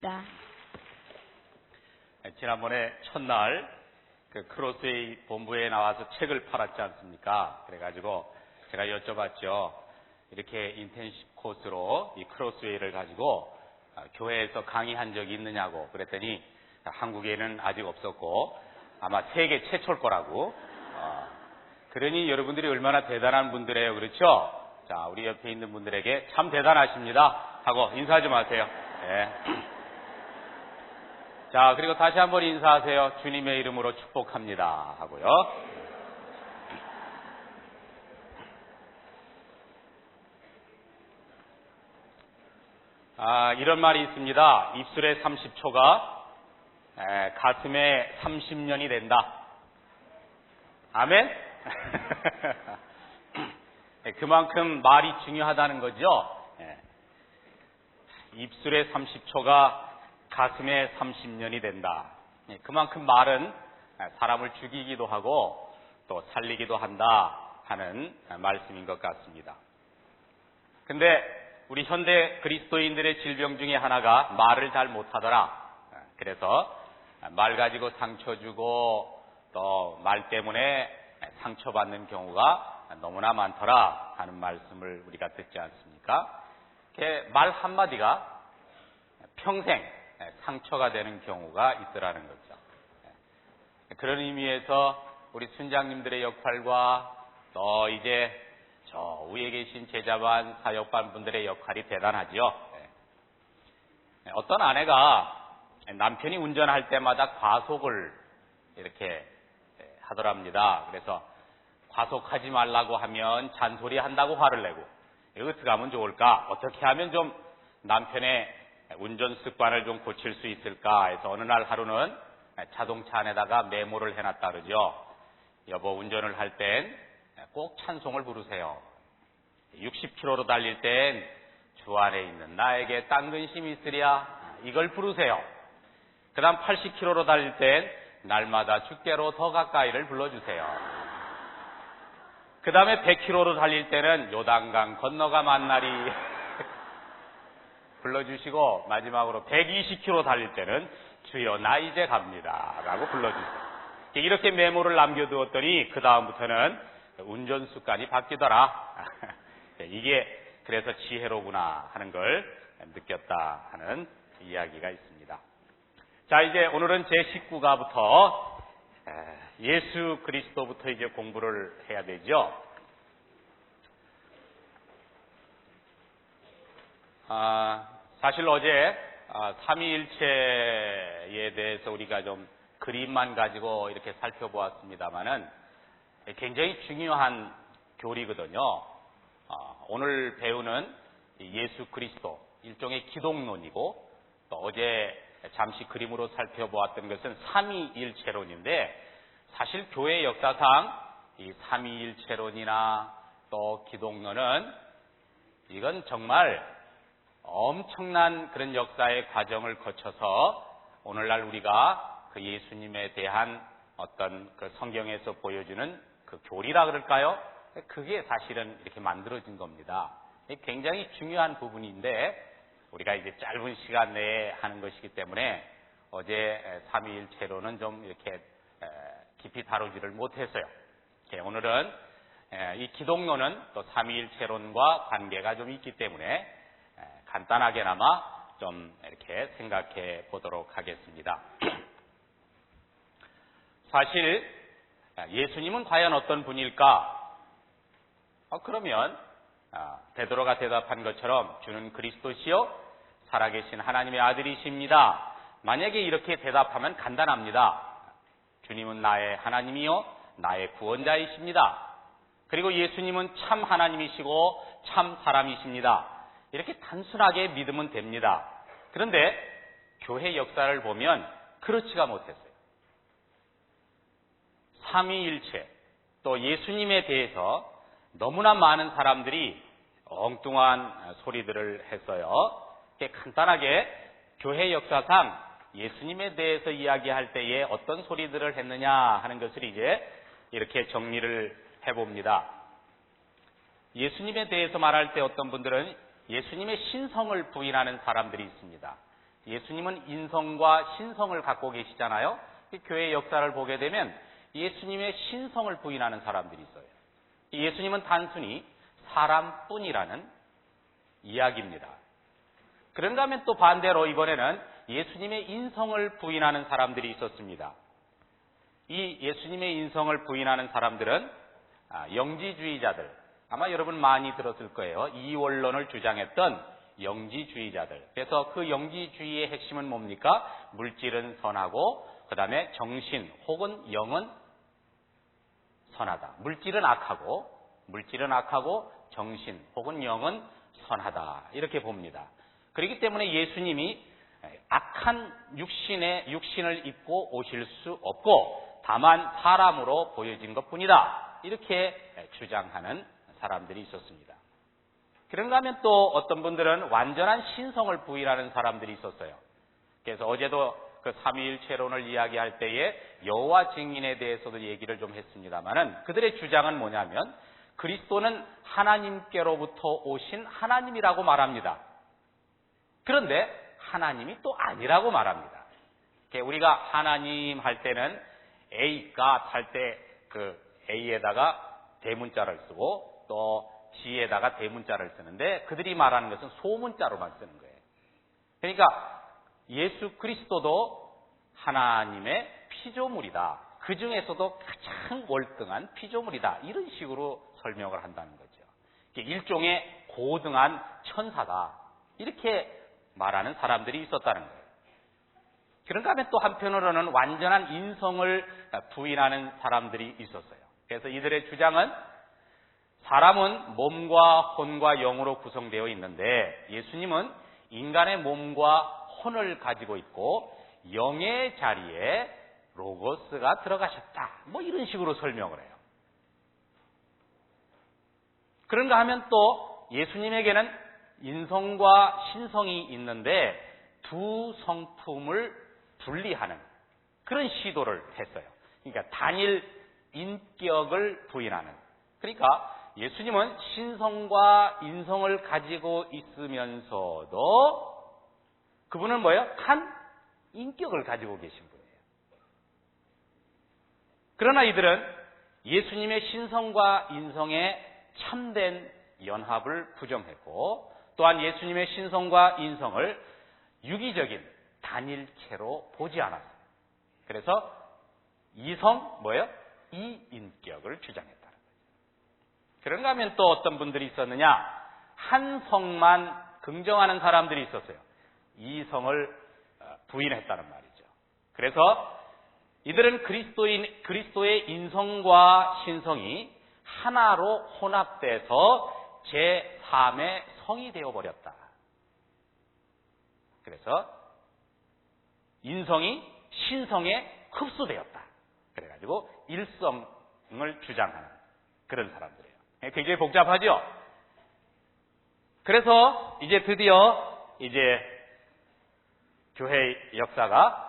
있다. 지난번에 첫날 그 크로스웨이 본부에 나와서 책을 팔았지 않습니까? 그래가지고 제가 여쭤봤죠. 이렇게 인텐시브 코스로 이 크로스웨이를 가지고 교회에서 강의한 적이 있느냐고 그랬더니 한국에는 아직 없었고 아마 세계 최초일 거라고. 그러니 여러분들이 얼마나 대단한 분들이에요. 그렇죠? 자, 우리 옆에 있는 분들에게 참 대단하십니다 하고 인사 좀 하세요. 네. 자, 그리고 다시 한번 인사하세요. 주님의 이름으로 축복합니다 하고요. 이런 말이 있습니다. 입술에 30초가 가슴에 30년이 된다. 아멘? 그만큼 말이 중요하다는 거죠. 입술에 30초가 가슴에 30년이 된다. 그만큼 말은 사람을 죽이기도 하고 또 살리기도 한다 하는 말씀인 것 같습니다. 근데 우리 현대 그리스도인들의 질병 중에 하나가 말을 잘 못하더라. 그래서 말 가지고 상처 주고 또 말 때문에 상처받는 경우가 너무나 많더라 하는 말씀을 우리가 듣지 않습니까? 말 한마디가 평생 상처가 되는 경우가 있더라는 거죠. 그런 의미에서 우리 순장님들의 역할과 또 이제 저 위에 계신 제자반, 사역반 분들의 역할이 대단하죠. 어떤 아내가 남편이 운전할 때마다 과속을 이렇게 하더랍니다. 그래서 과속하지 말라고 하면 잔소리 한다고 화를 내고 이거 어떻게 하면 좋을까? 어떻게 하면 좀 남편의 운전 습관을 좀 고칠 수 있을까 해서 어느 날 하루는 자동차 안에다가 메모를 해놨다 그러죠. 여보, 운전을 할 땐 꼭 찬송을 부르세요. 60km로 달릴 땐 주 안에 있는 나에게 딴 근심이 있으랴 이걸 부르세요. 그 다음 80km로 달릴 땐 날마다 주께로 더 가까이를 불러주세요. 그 다음에 100km로 달릴 때는 요단강 건너가 만나리 불러주시고 마지막으로 120km 달릴 때는 주여 나 이제 갑니다 라고 불러주세요. 이렇게 메모를 남겨두었더니 그 다음부터는 운전 습관이 바뀌더라. 이게 그래서 지혜로구나 하는 걸 느꼈다 하는 이야기가 있습니다. 자, 이제 오늘은 제19가부터 예수 그리스도부터 이제 공부를 해야 되죠. 사실 어제 삼위일체에 대해서 우리가 좀 그림만 가지고 이렇게 살펴보았습니다만은 굉장히 중요한 교리거든요. 오늘 배우는 예수 그리스도 일종의 기독론이고 또 어제 잠시 그림으로 살펴보았던 것은 삼위일체론인데 사실 교회 역사상 이 삼위일체론이나 또 기독론은 이건 정말 엄청난 그런 역사의 과정을 거쳐서 오늘날 우리가 그 예수님에 대한 어떤 그 성경에서 보여주는 그 교리라 그럴까요? 그게 사실은 이렇게 만들어진 겁니다. 굉장히 중요한 부분인데 우리가 이제 짧은 시간 내에 하는 것이기 때문에 어제 삼위일체론은 좀 이렇게 깊이 다루지를 못했어요. 오늘은 이 기독론은 또 삼위일체론과 관계가 좀 있기 때문에 간단하게나마 좀 이렇게 생각해 보도록 하겠습니다. 사실 예수님은 과연 어떤 분일까? 그러면 베드로가 대답한 것처럼 주는 그리스도시요 살아계신 하나님의 아들이십니다. 만약에 이렇게 대답하면 간단합니다. 주님은 나의 하나님이요 나의 구원자이십니다. 그리고 예수님은 참 하나님이시고 참 사람이십니다. 이렇게 단순하게 믿으면 됩니다. 그런데 교회 역사를 보면 그렇지가 못했어요. 삼위일체 또 예수님에 대해서 너무나 많은 사람들이 엉뚱한 소리들을 했어요. 간단하게 교회 역사상 예수님에 대해서 이야기할 때에 어떤 소리들을 했느냐 하는 것을 이제 이렇게 정리를 해봅니다. 예수님에 대해서 말할 때 어떤 분들은 예수님의 신성을 부인하는 사람들이 있습니다. 예수님은 인성과 신성을 갖고 계시잖아요. 교회의 역사를 보게 되면 예수님의 신성을 부인하는 사람들이 있어요. 예수님은 단순히 사람뿐이라는 이야기입니다. 그런가 하면 또 반대로 이번에는 예수님의 인성을 부인하는 사람들이 있었습니다. 이 예수님의 인성을 부인하는 사람들은 영지주의자들, 아마 여러분 많이 들었을 거예요. 이원론을 주장했던 영지주의자들. 그래서 그 영지주의의 핵심은 뭡니까? 물질은 선하고 그 다음에 정신 혹은 영은 선하다. 물질은 악하고 정신 혹은 영은 선하다. 이렇게 봅니다. 그렇기 때문에 예수님이 악한 육신을 입고 오실 수 없고 다만 사람으로 보여진 것뿐이다. 이렇게 주장하는 사람들이 있었습니다. 그런가 하면 또 어떤 분들은 완전한 신성을 부인하는 사람들이 있었어요. 그래서 어제도 그 삼위일체론을 이야기할 때에 여호와 증인에 대해서도 얘기를 좀 했습니다만은 그들의 주장은 뭐냐면 그리스도는 하나님께로부터 오신 하나님이라고 말합니다. 그런데 하나님이 또 아니라고 말합니다. 우리가 하나님 할 때는 A, God 할 때 그 A에다가 대문자를 쓰고 또 G에다가 대문자를 쓰는데 그들이 말하는 것은 소문자로만 쓰는 거예요. 그러니까 예수 그리스도도 하나님의 피조물이다. 그 중에서도 가장 월등한 피조물이다. 이런 식으로 설명을 한다는 거죠. 일종의 고등한 천사다. 이렇게 말하는 사람들이 있었다는 거예요. 그런가 하면 또 한편으로는 완전한 인성을 부인하는 사람들이 있었어요. 그래서 이들의 주장은 사람은 몸과 혼과 영으로 구성되어 있는데 예수님은 인간의 몸과 혼을 가지고 있고 영의 자리에 로고스가 들어가셨다. 뭐 이런 식으로 설명을 해요. 그런가 하면 또 예수님에게는 인성과 신성이 있는데 두 성품을 분리하는 그런 시도를 했어요. 그러니까 단일 인격을 부인하는. 그러니까 예수님은 신성과 인성을 가지고 있으면서도 그분은 뭐예요? 한 인격을 가지고 계신 분이에요. 그러나 이들은 예수님의 신성과 인성의 참된 연합을 부정했고 또한 예수님의 신성과 인성을 유기적인 단일체로 보지 않았어요. 그래서 이인격을 주장했다는 거죠. 그런가 하면 또 어떤 분들이 있었느냐? 한 성만 긍정하는 사람들이 있었어요. 이성을 부인했다는 말이죠. 그래서 이들은 그리스도의 인성과 신성이 하나로 혼합돼서 제3의 성이 되어버렸다. 그래서 인성이 신성에 흡수되었다. 그래가지고 일성을 주장하는 그런 사람들이에요. 굉장히 복잡하죠? 그래서 이제 드디어 교회 역사가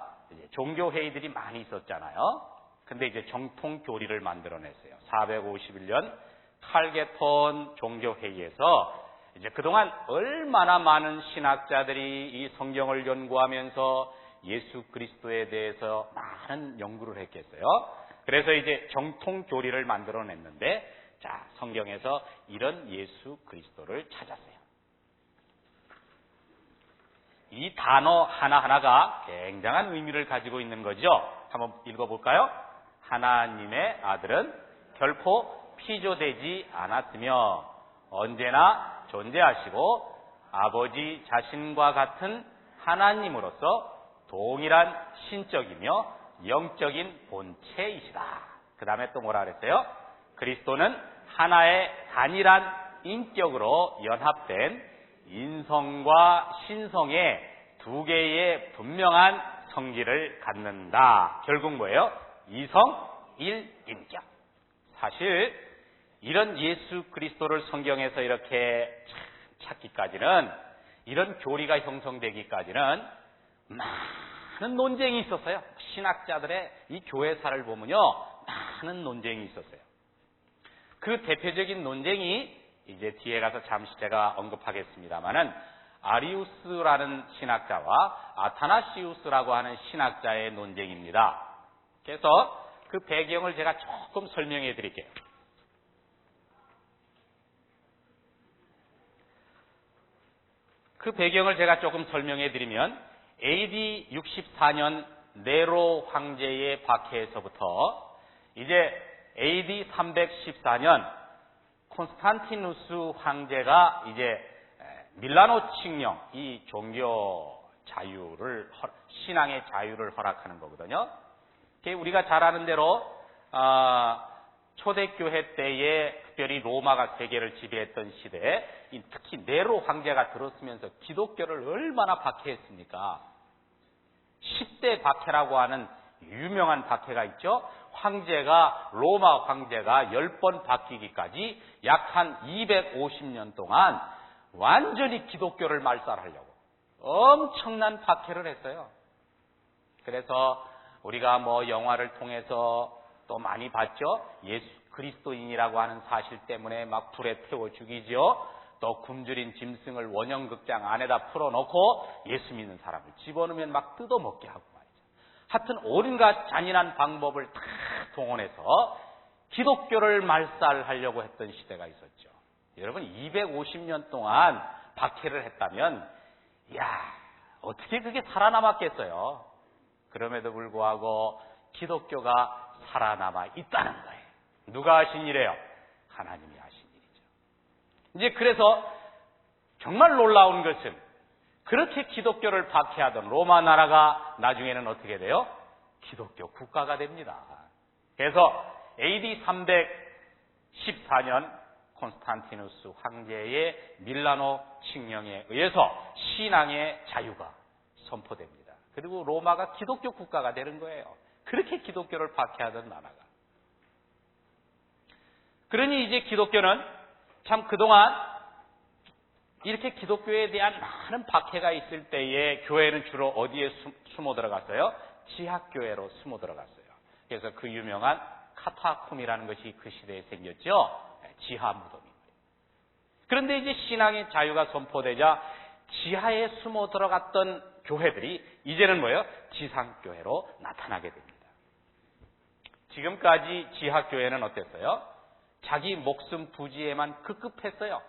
종교회의들이 많이 있었잖아요. 근데 이제 정통교리를 만들어냈어요. 451년 칼게톤 종교회의에서 이제 그동안 얼마나 많은 신학자들이 이 성경을 연구하면서 예수 그리스도에 대해서 많은 연구를 했겠어요. 그래서 이제 정통교리를 만들어냈는데 자, 성경에서 이런 예수 그리스도를 찾았어요. 이 단어 하나하나가 굉장한 의미를 가지고 있는 거죠. 한번 읽어볼까요? 하나님의 아들은 결코 피조되지 않았으며 언제나 존재하시고 아버지 자신과 같은 하나님으로서 동일한 신적이며 영적인 본체이시다. 그 다음에 또 뭐라 그랬어요? 그리스도는 하나의 단일한 인격으로 연합된 인성과 신성의 두 개의 분명한 성질을 갖는다. 결국 뭐예요? 이성, 일인격. 사실 이런 예수 그리스도를 성경에서 이렇게 찾기까지는, 이런 교리가 형성되기까지는 많은 논쟁이 있었어요. 신학자들의 이 교회사를 보면요, 많은 논쟁이 있었어요. 그 대표적인 논쟁이 이제 뒤에 가서 잠시 제가 언급하겠습니다만은 아리우스라는 신학자와 아타나시우스라고 하는 신학자의 논쟁입니다. 그래서 그 배경을 제가 조금 설명해 드릴게요. 그 배경을 제가 조금 설명해 드리면 AD 64년 네로 황제의 박해에서부터 이제 AD 314년 콘스탄티누스 황제가 이제 밀라노 칙령, 이 종교 자유를, 신앙의 자유를 허락하는 거거든요. 우리가 잘 아는 대로 초대교회 때에 특별히 로마가 세계를 지배했던 시대에 특히 네로 황제가 들었으면서 기독교를 얼마나 박해했습니까? 10대 박해라고 하는 유명한 박해가 있죠. 로마 황제가 10번 바뀌기까지 약 한 250년 동안 완전히 기독교를 말살하려고 엄청난 박해를 했어요. 그래서 우리가 영화를 통해서 또 많이 봤죠. 예수 그리스도인이라고 하는 사실 때문에 막 불에 태워 죽이죠. 또 굶주린 짐승을 원형극장 안에다 풀어놓고 예수 믿는 사람을 집어넣으면 막 뜯어먹게 하고 말이죠. 하여튼 온갖 잔인한 방법을 다 동원해서 기독교를 말살하려고 했던 시대가 있었죠. 여러분 250년 동안 박해를 했다면 어떻게 그게 살아남았겠어요. 그럼에도 불구하고 기독교가 살아남아 있다는 거예요. 누가 하신 일이에요? 하나님이 하신 일이죠. 이제 그래서 정말 놀라운 것은 그렇게 기독교를 박해하던 로마 나라가 나중에는 어떻게 돼요? 기독교 국가가 됩니다. 그래서 AD 314년 콘스탄티누스 황제의 밀라노 칙령에 의해서 신앙의 자유가 선포됩니다. 그리고 로마가 기독교 국가가 되는 거예요. 그렇게 기독교를 박해하던 나라가. 그러니 이제 기독교는 참 그동안 이렇게 기독교에 대한 많은 박해가 있을 때에 교회는 주로 어디에 숨어 들어갔어요? 지하교회로 숨어 들어갔어요. 그래서 그 유명한 카타콤이라는 것이 그 시대에 생겼죠. 지하 무덤이. 그런데 이제 신앙의 자유가 선포되자 지하에 숨어 들어갔던 교회들이 이제는 지상교회로 나타나게 됩니다. 지금까지 지하교회는 어땠어요? 자기 목숨 부지에만 급급했어요.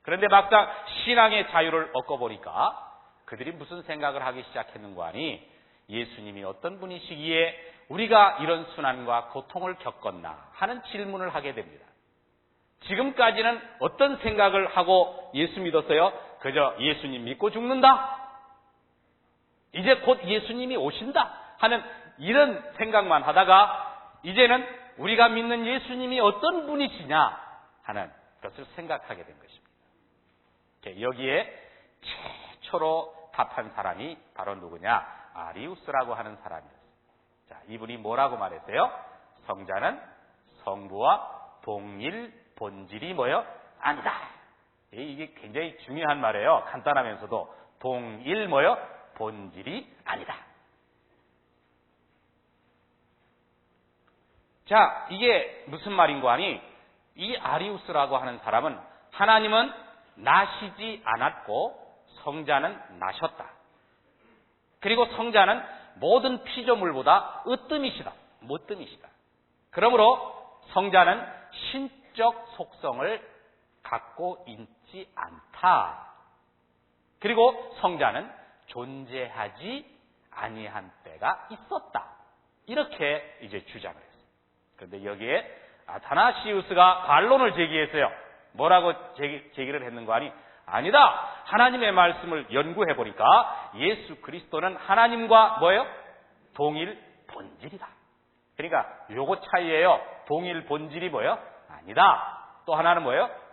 그런데 막상 신앙의 자유를 얻고 보니까 그들이 무슨 생각을 하기 시작했는가 하니 예수님이 어떤 분이시기에 우리가 이런 순환과 고통을 겪었나 하는 질문을 하게 됩니다. 지금까지는 어떤 생각을 하고 예수 믿었어요? 그저 예수님 믿고 죽는다? 이제 곧 예수님이 오신다? 하는 이런 생각만 하다가 이제는 우리가 믿는 예수님이 어떤 분이시냐 하는 것을 생각하게 된 것입니다. 여기에 최초로 답한 사람이 바로 누구냐? 아리우스라고 하는 사람이었어요. 자, 이분이 뭐라고 말했어요? 성자는 성부와 동일 본질이 아니다. 이게 굉장히 중요한 말이에요. 간단하면서도 동일 본질이 아니다. 자, 이게 무슨 말인가 하니 이 아리우스라고 하는 사람은 하나님은 나시지 않았고 성자는 나셨다. 그리고 성자는 모든 피조물보다 으뜸이시다. 모뜸이시다. 그러므로 성자는 신적 속성을 갖고 있지 않다. 그리고 성자는 존재하지 아니한 때가 있었다. 이렇게 이제 주장을 했어요. 그런데 여기에 아타나시우스가 반론을 제기했어요. 뭐라고 제기를 했는가 하니 아니다. 하나님의 말씀을 연구해 보니까 예수 그리스도는 하나님과 동일 본질이다. 그러니까 요거 차이예요. 동일 본질이 아니다. 또 하나는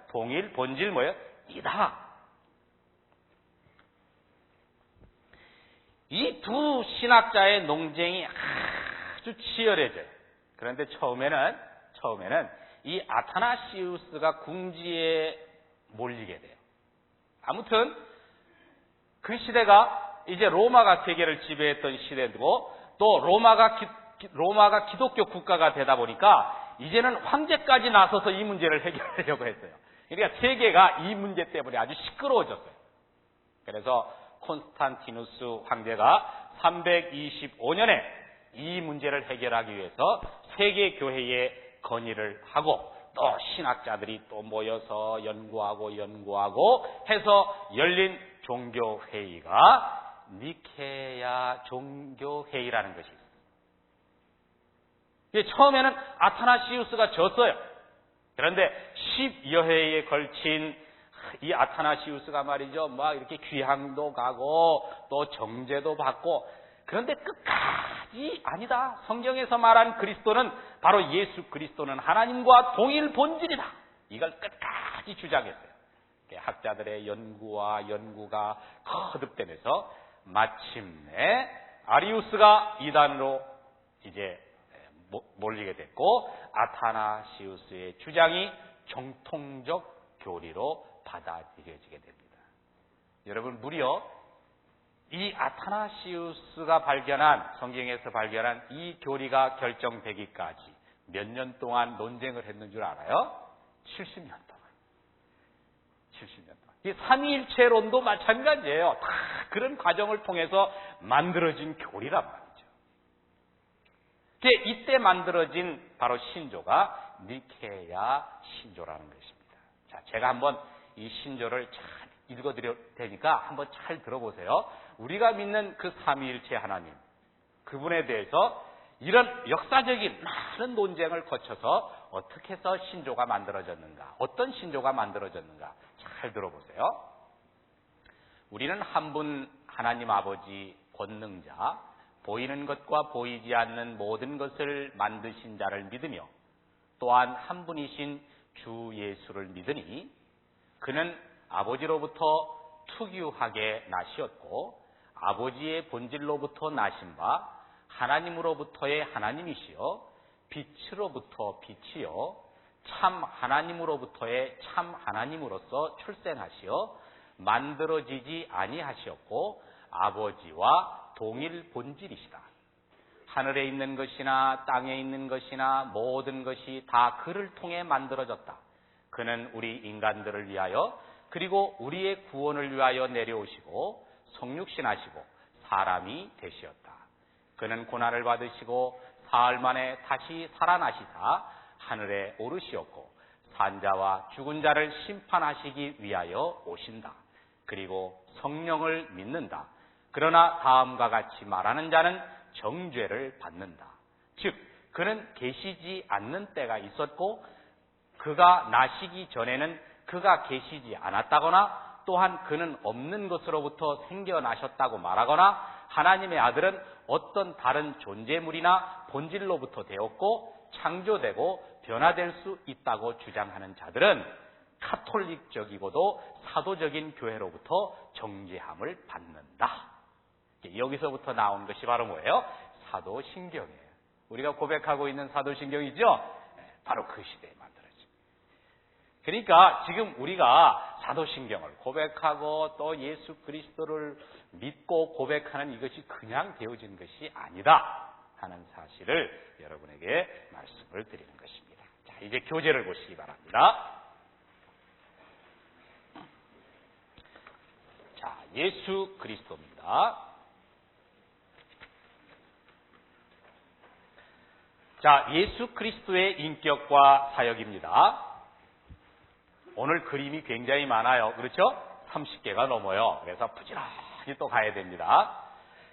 동일 본질 이다. 이 두 신학자의 논쟁이 아주 치열해져요. 그런데 처음에는 이 아타나시우스가 궁지에 몰리게 돼요. 아무튼 그 시대가 이제 로마가 세계를 지배했던 시대고 또 로마가 기독교 국가가 되다 보니까 이제는 황제까지 나서서 이 문제를 해결하려고 했어요. 그러니까 세계가 이 문제 때문에 아주 시끄러워졌어요. 그래서 콘스탄티누스 황제가 325년에 이 문제를 해결하기 위해서 세계 교회에 건의를 하고 또 신학자들이 또 모여서 연구하고 해서 열린 종교회의가 니케야 종교회의라는 것이 있어요. 처음에는 아타나시우스가 졌어요. 그런데 10여 회에 걸친 이 아타나시우스가 말이죠, 막 이렇게 귀향도 가고 또 정제도 받고, 그런데 끝까지 아니다. 성경에서 말한 그리스도는 바로 예수 그리스도는 하나님과 동일 본질이다. 이걸 끝까지 주장했어요. 학자들의 연구가 거듭되면서 마침내 아리우스가 이단으로 이제 몰리게 됐고, 아타나시우스의 주장이 정통적 교리로 받아들여지게 됩니다. 여러분, 무려 이 아타나시우스가 성경에서 발견한 이 교리가 결정되기까지 몇 년 동안 논쟁을 했는 줄 알아요? 70년 동안. 70년 동안. 이 삼위일체론도 마찬가지예요. 다 그런 과정을 통해서 만들어진 교리란 말이죠. 이때 만들어진 바로 신조가 니케야 신조라는 것입니다. 자, 제가 한번 이 신조를 잘 읽어드릴 테니까 한번 잘 들어보세요. 우리가 믿는 그 삼위일체 하나님, 그분에 대해서 이런 역사적인 많은 논쟁을 거쳐서 어떻게 해서 신조가 만들어졌는가, 어떤 신조가 만들어졌는가 잘 들어보세요. 우리는 한 분 하나님 아버지 권능자, 보이는 것과 보이지 않는 모든 것을 만드신 자를 믿으며 또한 한 분이신 주 예수를 믿으니 그는 아버지로부터 특유하게 나시었고 아버지의 본질로부터 나신 바 하나님으로부터의 하나님이시여 빛으로부터 빛이여 참 하나님으로부터의 참 하나님으로서 출생하시어 만들어지지 아니하시었고 아버지와 동일 본질이시다. 하늘에 있는 것이나 땅에 있는 것이나 모든 것이 다 그를 통해 만들어졌다. 그는 우리 인간들을 위하여 그리고 우리의 구원을 위하여 내려오시고 성육신하시고 사람이 되시었다. 그는 고난을 받으시고 사흘 만에 다시 살아나시사 하늘에 오르시었고 산자와 죽은 자를 심판하시기 위하여 오신다. 그리고 성령을 믿는다. 그러나 다음과 같이 말하는 자는 정죄를 받는다. 즉 그는 계시지 않는 때가 있었고 그가 나시기 전에는 그가 계시지 않았다거나 또한 그는 없는 것으로부터 생겨나셨다고 말하거나 하나님의 아들은 어떤 다른 존재물이나 본질로부터 되었고 창조되고 변화될 수 있다고 주장하는 자들은 카톨릭적이고도 사도적인 교회로부터 정죄함을 받는다. 여기서부터 나온 것이 바로 뭐예요? 사도신경이에요. 우리가 고백하고 있는 사도신경이죠? 바로 그 시대에 만들어진. 그러니까 지금 우리가 사도신경을 고백하고 또 예수 그리스도를 믿고 고백하는 이것이 그냥 되어진 것이 아니다 하는 사실을 여러분에게 말씀을 드리는 것입니다. 자, 이제 교재를 보시기 바랍니다. 자, 예수 그리스도입니다. 자, 예수 그리스도의 인격과 사역입니다. 오늘 그림이 굉장히 많아요. 그렇죠? 30개가 넘어요. 그래서 부지런히 또 가야 됩니다.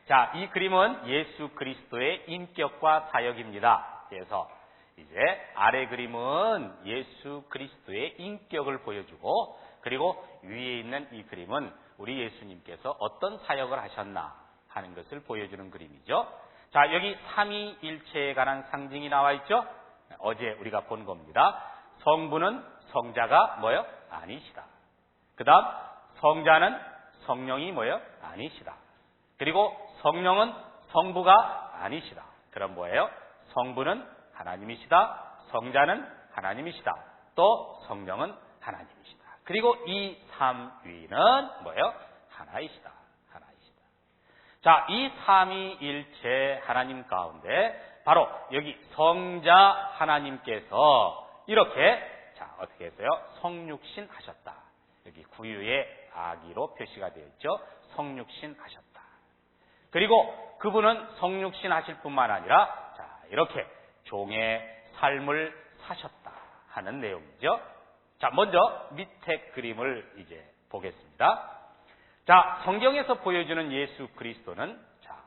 자, 이 그림은 예수 그리스도의 인격과 사역입니다. 그래서 이제 아래 그림은 예수 그리스도의 인격을 보여주고 그리고 위에 있는 이 그림은 우리 예수님께서 어떤 사역을 하셨나 하는 것을 보여주는 그림이죠. 자, 여기 삼위일체에 관한 상징이 나와 있죠? 어제 우리가 본 겁니다. 성부는 성자가 뭐예요? 아니시다. 그 다음 성자는 성령이 뭐예요? 아니시다. 그리고 성령은 성부가 아니시다. 그럼 뭐예요? 성부는 하나님이시다. 성자는 하나님이시다. 또 성령은 하나님이시다. 그리고 이 삼위는 뭐예요? 하나이시다. 자, 이 삼위일체 하나님 가운데 바로 여기 성자 하나님께서 이렇게 자, 어떻게 했어요? 성육신 하셨다. 여기 구유의 아기로 표시가 되어 있죠. 성육신 하셨다. 그리고 그분은 성육신 하실 뿐만 아니라 이렇게 종의 삶을 사셨다 하는 내용이죠. 자, 먼저 밑에 그림을 이제 보겠습니다. 자, 성경에서 보여주는 예수 그리스도는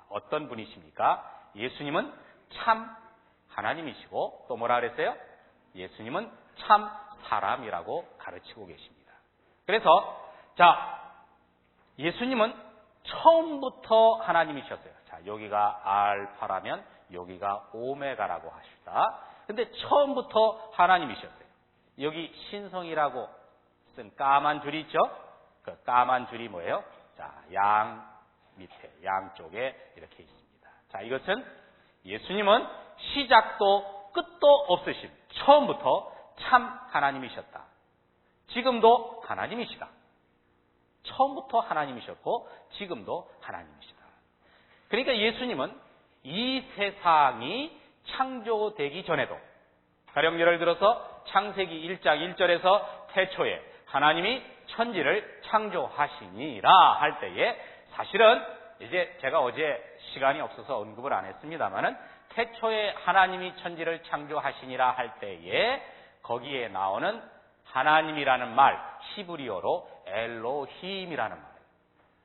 어떤 분이십니까? 예수님은 참 하나님이시고 또 뭐라 그랬어요? 예수님은 참 사람이라고 가르치고 계십니다. 그래서 예수님은 처음부터 하나님이셨어요. 자, 여기가 알파라면 여기가 오메가라고 하시다. 근데 처음부터 하나님이셨어요. 여기 신성이라고 쓴 까만 줄이 있죠? 그 까만 줄이 뭐예요? 자, 양 밑에, 양쪽에 이렇게 있습니다. 자, 이것은 예수님은 시작도 끝도 없으신 처음부터 참 하나님이셨다. 지금도 하나님이시다. 처음부터 하나님이셨고 지금도 하나님이시다. 그러니까 예수님은 이 세상이 창조되기 전에도, 가령 예를 들어서 창세기 1장 1절에서 태초에 하나님이 천지를 창조하시니라 할 때에, 사실은 이제 제가 어제 시간이 없어서 언급을 안 했습니다만은 태초에 하나님이 천지를 창조하시니라 할 때에 거기에 나오는 하나님이라는 말, 히브리어로 엘로힘이라는 말이에요.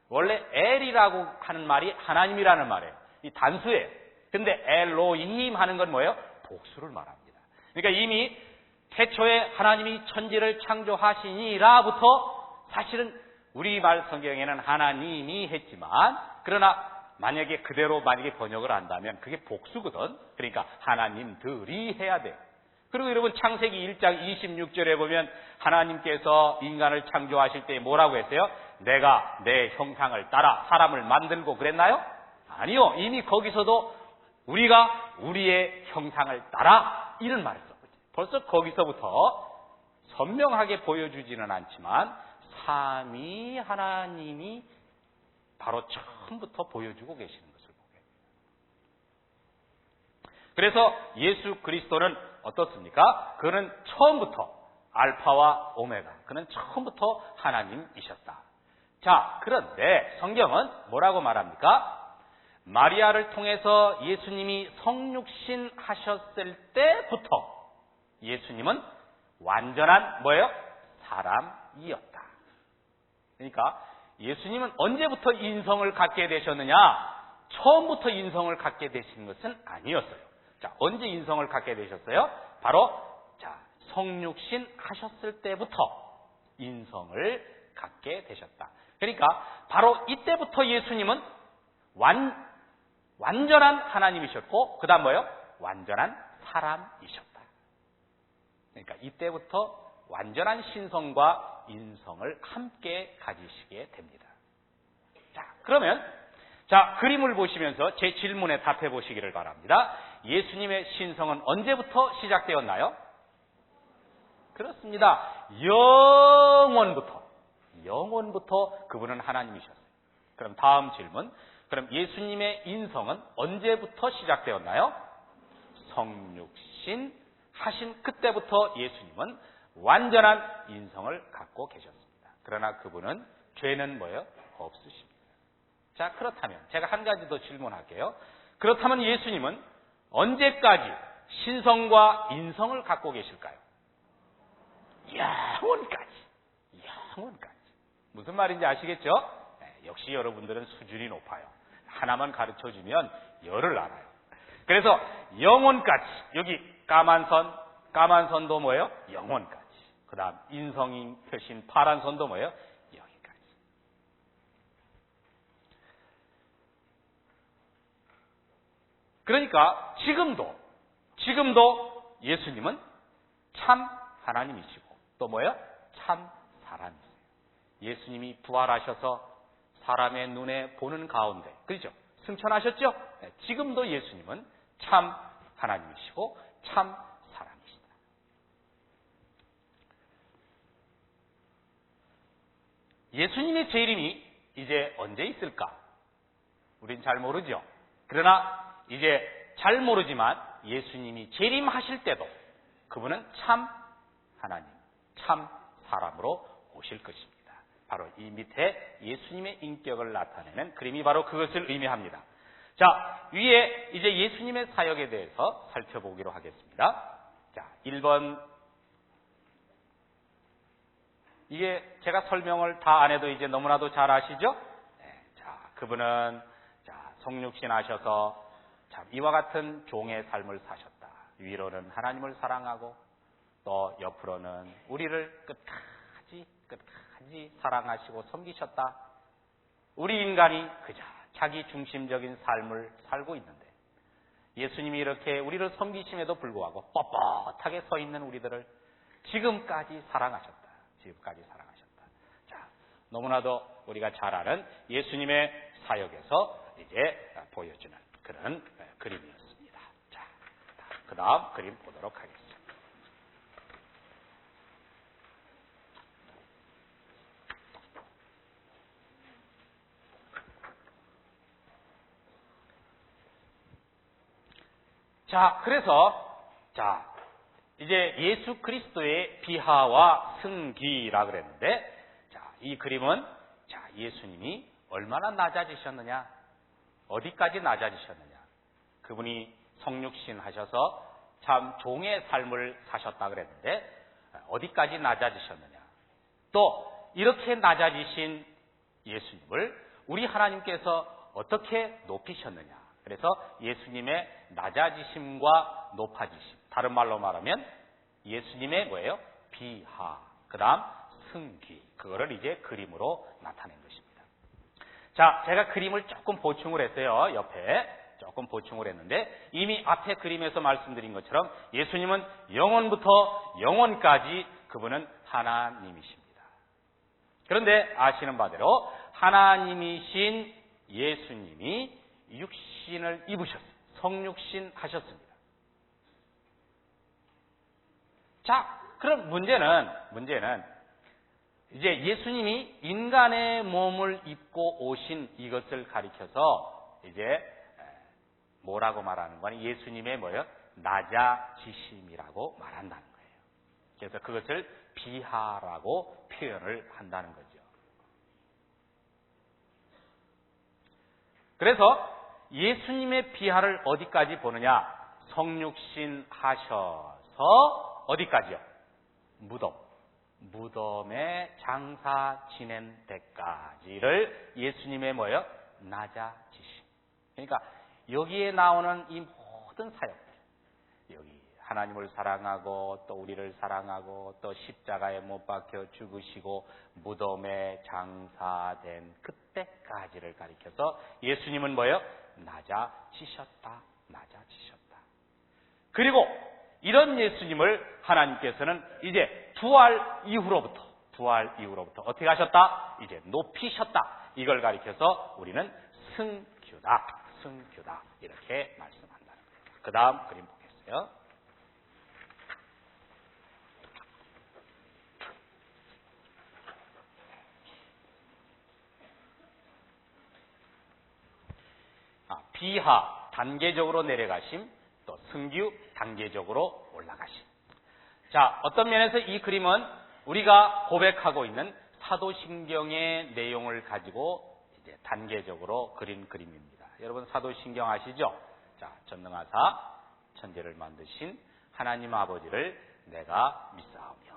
원래 엘이라고 하는 말이 하나님이라는 말이에요. 이 단수예요. 근데 엘로힘 하는 건 뭐예요? 복수를 말합니다. 그러니까 이미 태초에 하나님이 천지를 창조하시니라부터 사실은 우리말 성경에는 하나님이 했지만, 그러나 만약에 그대로 번역을 한다면 그게 복수거든. 그러니까 하나님들이 해야 돼요. 그리고 여러분 창세기 1장 26절에 보면 하나님께서 인간을 창조하실 때 뭐라고 했어요? 내가 내 형상을 따라 사람을 만들고 그랬나요? 아니요. 이미 거기서도 우리가 우리의 형상을 따라 이런 말을 썼거든요. 벌써 거기서부터 선명하게 보여주지는 않지만 삼위 하나님이 바로 처음부터 보여주고 계시는 것을 보게 됩니다. 그래서 예수 그리스도는 어떻습니까? 그는 처음부터 알파와 오메가, 그는 처음부터 하나님이셨다. 자, 그런데 성경은 뭐라고 말합니까? 마리아를 통해서 예수님이 성육신 하셨을 때부터 예수님은 완전한 뭐예요? 사람이었다. 그러니까 예수님은 언제부터 인성을 갖게 되셨느냐? 처음부터 인성을 갖게 되신 것은 아니었어요. 자, 언제 인성을 갖게 되셨어요? 바로 성육신 하셨을 때부터 인성을 갖게 되셨다. 그러니까 바로 이때부터 예수님은 완전한 하나님이셨고, 그 다음 뭐예요? 완전한 사람이셨다. 그러니까 이때부터 완전한 신성과 인성을 함께 가지시게 됩니다. 자, 그러면 그림을 보시면서 제 질문에 답해 보시기를 바랍니다. 예수님의 신성은 언제부터 시작되었나요? 그렇습니다. 영원부터 그분은 하나님이셨어요. 그럼 다음 질문. 그럼 예수님의 인성은 언제부터 시작되었나요? 성육신 하신 그때부터 예수님은 완전한 인성을 갖고 계셨습니다. 그러나 그분은 죄는 뭐예요? 없으십니다. 자, 그렇다면 제가 한 가지 더 질문할게요. 그렇다면 예수님은 언제까지 신성과 인성을 갖고 계실까요? 영원까지. 무슨 말인지 아시겠죠? 네, 역시 여러분들은 수준이 높아요. 하나만 가르쳐주면 열을 알아요. 그래서 영원까지. 여기 까만 선도 뭐예요? 영원까지. 그 다음 인성이 펴신 파란 선도 뭐예요? 여기까지. 그러니까 지금도 예수님은 참 하나님이시고 또 뭐예요? 참 사람이세요. 예수님이 부활하셔서 사람의 눈에 보는 가운데, 그렇죠? 승천하셨죠? 네, 지금도 예수님은 참 하나님이시고 참 사람이시다. 예수님의 재림이 이제 언제 있을까? 우린 잘 모르죠. 그러나 이제 잘 모르지만 예수님이 재림하실 때도 그분은 참 하나님, 참 사람으로 오실 것입니다. 바로 이 밑에 예수님의 인격을 나타내는 그림이 바로 그것을 의미합니다. 자, 위에 이제 예수님의 사역에 대해서 살펴보기로 하겠습니다. 자, 1번. 이게 제가 설명을 다 안 해도 이제 너무나도 잘 아시죠? 네, 자, 그분은 성육신 하셔서 참 이와 같은 종의 삶을 사셨다. 위로는 하나님을 사랑하고 또 옆으로는 우리를 끝까지 사랑하시고 섬기셨다. 우리 인간이 그저 자기 중심적인 삶을 살고 있는데 예수님이 이렇게 우리를 섬기심에도 불구하고 뻣뻣하게 서 있는 우리들을 지금까지 사랑하셨다. 자, 너무나도 우리가 잘 아는 예수님의 사역에서 이제 보여주는 그런 그림이었습니다. 자, 그 다음 그림 보도록 하겠습니다. 자, 그래서 이제 예수 그리스도의 비하와 승기라 그랬는데, 이 그림은 예수님이 얼마나 낮아지셨느냐, 어디까지 낮아지셨느냐. 그분이 성육신 하셔서 참 종의 삶을 사셨다 그랬는데 어디까지 낮아지셨느냐. 또 이렇게 낮아지신 예수님을 우리 하나님께서 어떻게 높이셨느냐. 그래서 예수님의 낮아지심과 높아지심, 다른 말로 말하면 예수님의 뭐예요? 비하, 그 다음 승기, 그거를 이제 그림으로 나타낸 것입니다. 자, 제가 그림을 조금 보충을 했어요. 옆에 조금 보충을 했는데 이미 앞에 그림에서 말씀드린 것처럼 예수님은 영원부터 영원까지 그분은 하나님이십니다. 그런데 아시는 바대로 하나님이신 예수님이 육신을 입으셨어요. 성육신 하셨습니다. 자, 그럼 문제는 이제 예수님이 인간의 몸을 입고 오신 이것을 가리켜서 이제 뭐라고 말하는 거니? 예수님의 뭐예요? 낮아지심이라고 말한다는 거예요. 그래서 그것을 비하라고 표현을 한다는 거죠. 그래서 예수님의 비하를 어디까지 보느냐? 성육신 하셔서 어디까지요? 무덤에 장사 지낸 데까지를 예수님의 뭐예요? 낮아지심. 그러니까 여기에 나오는 이 모든 사역들, 여기 하나님을 사랑하고 또 우리를 사랑하고 또 십자가에 못 박혀 죽으시고 무덤에 장사된 그때까지를 가리켜서 예수님은 뭐예요? 낮아지셨다. 그리고 이런 예수님을 하나님께서는 이제 부활 이후로부터 어떻게 하셨다? 이제 높이셨다. 이걸 가리켜서 우리는 승규다 이렇게 말씀한다는 거예요. 그 다음 그림 보겠어요. 비하 단계적으로 내려가심, 또 승규 단계적으로 올라가심. 자, 어떤 면에서 이 그림은 우리가 고백하고 있는 사도신경의 내용을 가지고 이제 단계적으로 그린 그림입니다. 여러분 사도신경 아시죠? 자, 전능하사 천지를 만드신 하나님 아버지를 내가 믿사오며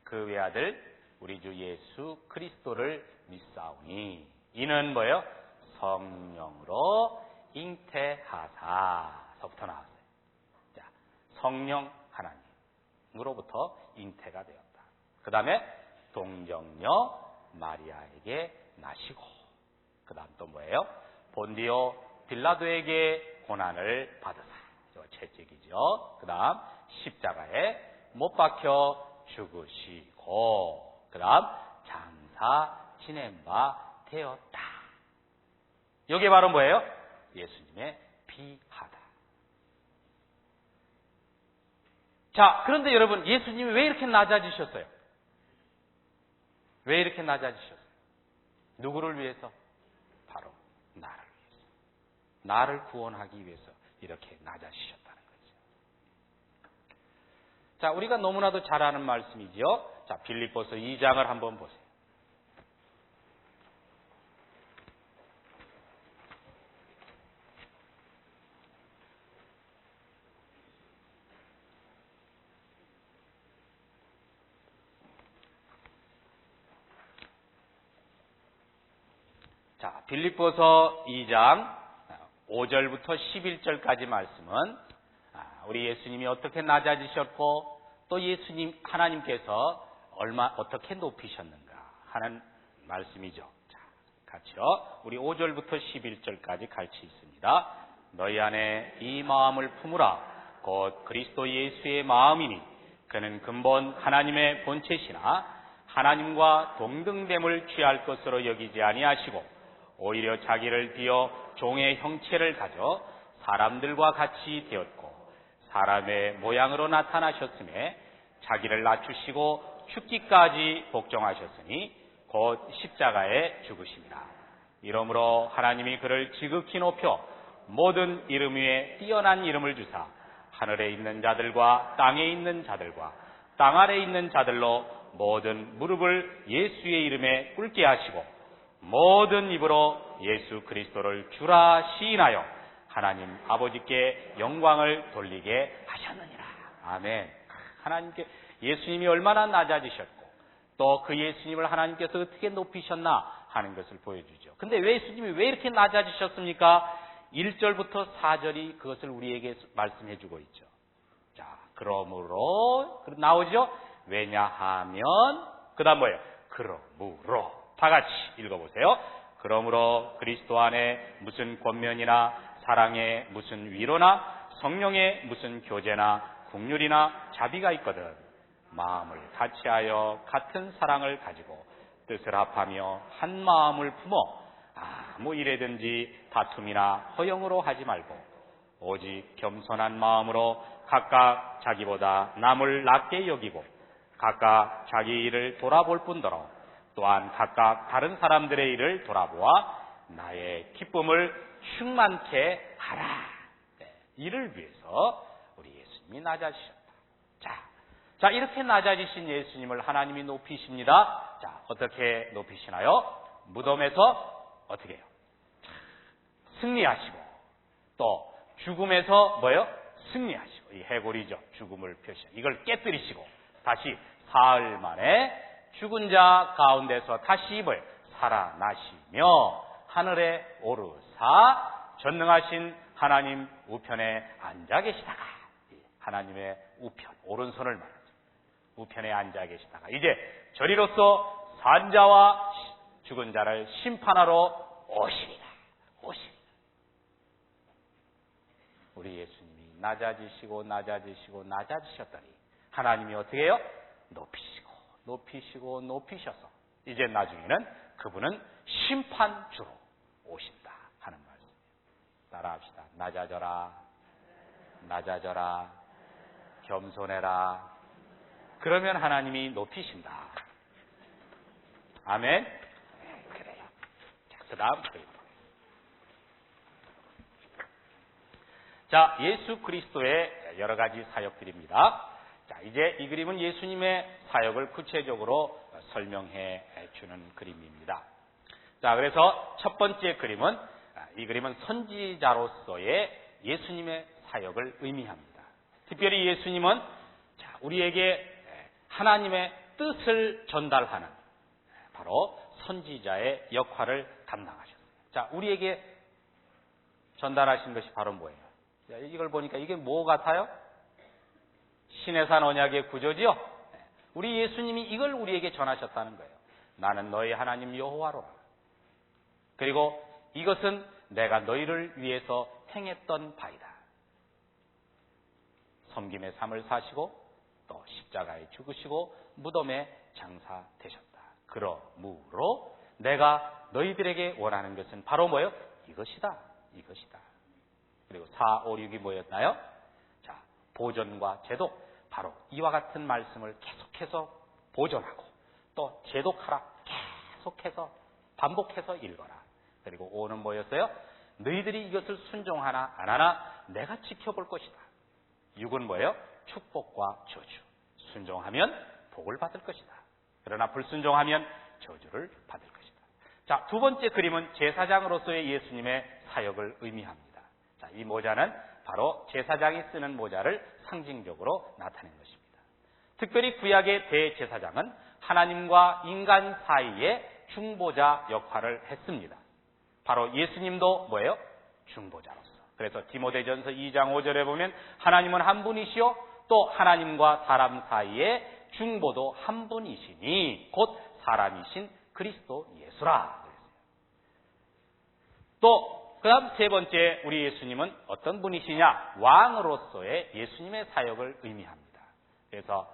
그 외아들 우리 주 예수 그리스도를 믿사오니 이는 뭐예요? 성령으로 잉태하사서부터 나왔어요. 자, 성령 하나님으로부터 잉태가 되었다. 그 다음에 동정녀 마리아에게 나시고, 그 다음 또 뭐예요? 본디오 빌라도에게 고난을 받으사, 채찍이죠. 그 다음 십자가에 못 박혀 죽으시고, 그 다음 장사 지낸 바 되었다. 이게 바로 뭐예요? 예수님의 비하다. 자, 그런데 여러분, 예수님이 왜 이렇게 낮아지셨어요? 왜 이렇게 낮아지셨어요? 누구를 위해서? 바로 나를 위해서. 나를 구원하기 위해서 이렇게 낮아지셨다는 거죠. 자, 우리가 너무나도 잘 아는 말씀이지요. 자, 빌립보서 2장을 한번 보세요. 자, 빌립보서 2장 5절부터 11절까지 말씀은 우리 예수님이 어떻게 낮아지셨고 또 예수님 하나님께서 어떻게 높이셨는가 하는 말씀이죠. 자, 같이요. 우리 5절부터 11절까지 같이 있습니다. 너희 안에 이 마음을 품으라. 곧 그리스도 예수의 마음이니 그는 근본 하나님의 본체시나 하나님과 동등됨을 취할 것으로 여기지 아니하시고 오히려 자기를 비어 종의 형체를 가져 사람들과 같이 되었고 사람의 모양으로 나타나셨음에 자기를 낮추시고 죽기까지 복종하셨으니 곧 십자가에 죽으심이라. 이러므로 하나님이 그를 지극히 높여 모든 이름 위에 뛰어난 이름을 주사 하늘에 있는 자들과 땅에 있는 자들과 땅 아래에 있는 자들로 모든 무릎을 예수의 이름에 꿇게 하시고 모든 입으로 예수 그리스도를 주라 시인하여 하나님 아버지께 영광을 돌리게 하셨느니라. 아멘. 하나님께 예수님이 얼마나 낮아지셨고 또 그 예수님을 하나님께서 어떻게 높이셨나 하는 것을 보여주죠. 근데 예수님이 왜 이렇게 낮아지셨습니까? 1절부터 4절이 그것을 우리에게 말씀해 주고 있죠. 자, 그러므로 나오죠? 왜냐하면 그 다음 뭐예요? 그러므로 다 같이 읽어보세요. 그러므로 그리스도 안에 무슨 권면이나 사랑에 무슨 위로나 성령에 무슨 교제나 긍휼이나 자비가 있거든 마음을 같이하여 같은 사랑을 가지고 뜻을 합하며 한 마음을 품어 아무 일에든지 다툼이나 허영으로 하지 말고 오직 겸손한 마음으로 각각 자기보다 남을 낮게 여기고 각각 자기 일을 돌아볼 뿐더러 또한 각각 다른 사람들의 일을 돌아보아 나의 기쁨을 충만케 하라. 네, 이를 위해서 우리 예수님이 낮아지셨다. 자, 이렇게 낮아지신 예수님을 하나님이 높이십니다. 자, 어떻게 높이시나요? 무덤에서 어떻게 해요? 승리하시고 또 죽음에서 뭐예요? 승리하시고 이 해골이죠. 죽음을 표시한 이걸 깨뜨리시고 다시 사흘 만에 죽은 자 가운데서 다시 뭐예요? 살아나시며 하늘에 오르사 전능하신 하나님 우편에 앉아 계시다가 하나님의 우편 오른손을 말하죠. 우편에 앉아 계시다가 이제 저리로서 산자와 죽은 자를 심판하러 오시리라. 우리 예수님이 낮아지셨더니 하나님이 어떻게 해요? 높이셔서 이제 나중에는 그분은 심판주로 오신다 하는 말씀이에요. 따라합시다. 낮아져라. 겸손해라. 그러면 하나님이 높이신다. 아멘. 네, 그래요. 자, 그 다음 그림. 자, 예수 그리스도의 여러 가지 사역들입니다. 자, 이제 이 그림은 예수님의 사역을 구체적으로 설명해 주는 그림입니다. 자, 그래서 첫 번째 그림은 이 그림은 선지자로서의 예수님의 사역을 의미합니다. 특별히 예수님은 우리에게 하나님의 뜻을 전달하는 바로 선지자의 역할을 담당하셨어요. 자, 우리에게 전달하신 것이 바로 뭐예요? 자, 이걸 보니까 이게 뭐 같아요? 신해산 언약의 구조지요? 우리 예수님이 이걸 우리에게 전하셨다는 거예요. 나는 너희 하나님 여호와로라. 그리고 이것은 내가 너희를 위해서 행했던 바이다. 섬김의 삶을 사시고 또 십자가에 죽으시고 무덤에 장사되셨다. 그러므로 내가 너희들에게 원하는 것은 바로 뭐예요? 이것이다. 그리고 4, 5, 6이 뭐였나요? 자, 보존과 제독. 바로 이와 같은 말씀을 계속해서 보존하고 또 제독하라. 계속해서 반복해서 읽어라. 그리고 5는 뭐였어요? 너희들이 이것을 순종하나 안 하나 내가 지켜볼 것이다. 6은 뭐예요? 축복과 저주. 순종하면 복을 받을 것이다. 그러나 불순종하면 저주를 받을 것이다. 자, 두 번째 그림은 제사장으로서의 예수님의 사역을 의미합니다. 자, 이 모자는 바로 제사장이 쓰는 모자를 상징적으로 나타낸 것입니다. 특별히 구약의 대제사장은 하나님과 인간 사이의 중보자 역할을 했습니다. 바로 예수님도 뭐예요? 중보자로서. 그래서 디모데전서 2장 5절에 보면 하나님은 한 분이시요 또 하나님과 사람 사이에 중보도 한 분이시니 곧 사람이신 그리스도 예수라. 또 그다음 세 번째 우리 예수님은 어떤 분이시냐? 왕으로서의 예수님의 사역을 의미합니다. 그래서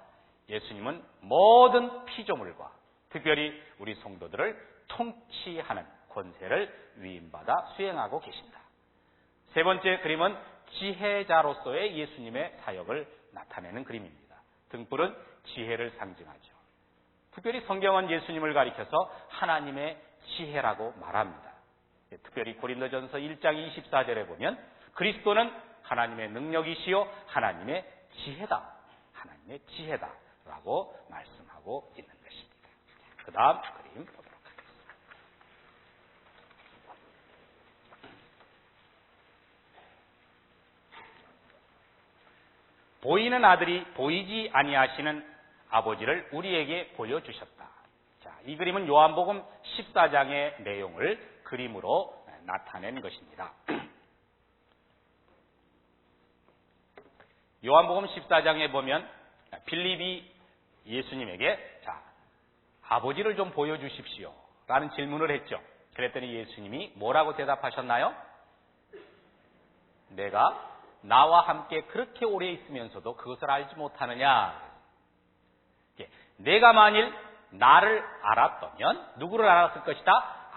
예수님은 모든 피조물과 특별히 우리 성도들을 통치하는 권세를 위임받아 수행하고 계신다. 세 번째 그림은 지혜자로서의 예수님의 사역을 나타내는 그림입니다. 등불은 지혜를 상징하죠. 특별히 성경은 예수님을 가리켜서 하나님의 지혜라고 말합니다. 특별히 고린도전서 1장 24절에 보면 그리스도는 하나님의 능력이시요 하나님의 지혜다. 하나님의 지혜다라고 말씀하고 있는 것입니다. 그 다음 그림 보도록 하겠습니다. 보이는 아들이 보이지 아니하시는 아버지를 우리에게 보여주셨다. 자, 이 그림은 요한복음 14장의 내용을 그림으로 나타낸 것입니다. 요한복음 14장에 보면 빌립이 예수님에게 자, 아버지를 좀 보여주십시오 라는 질문을 했죠. 그랬더니 예수님이 뭐라고 대답하셨나요? 내가 나와 함께 그렇게 오래 있으면서도 그것을 알지 못하느냐. 내가 만일 나를 알았다면 누구를 알았을 것이다?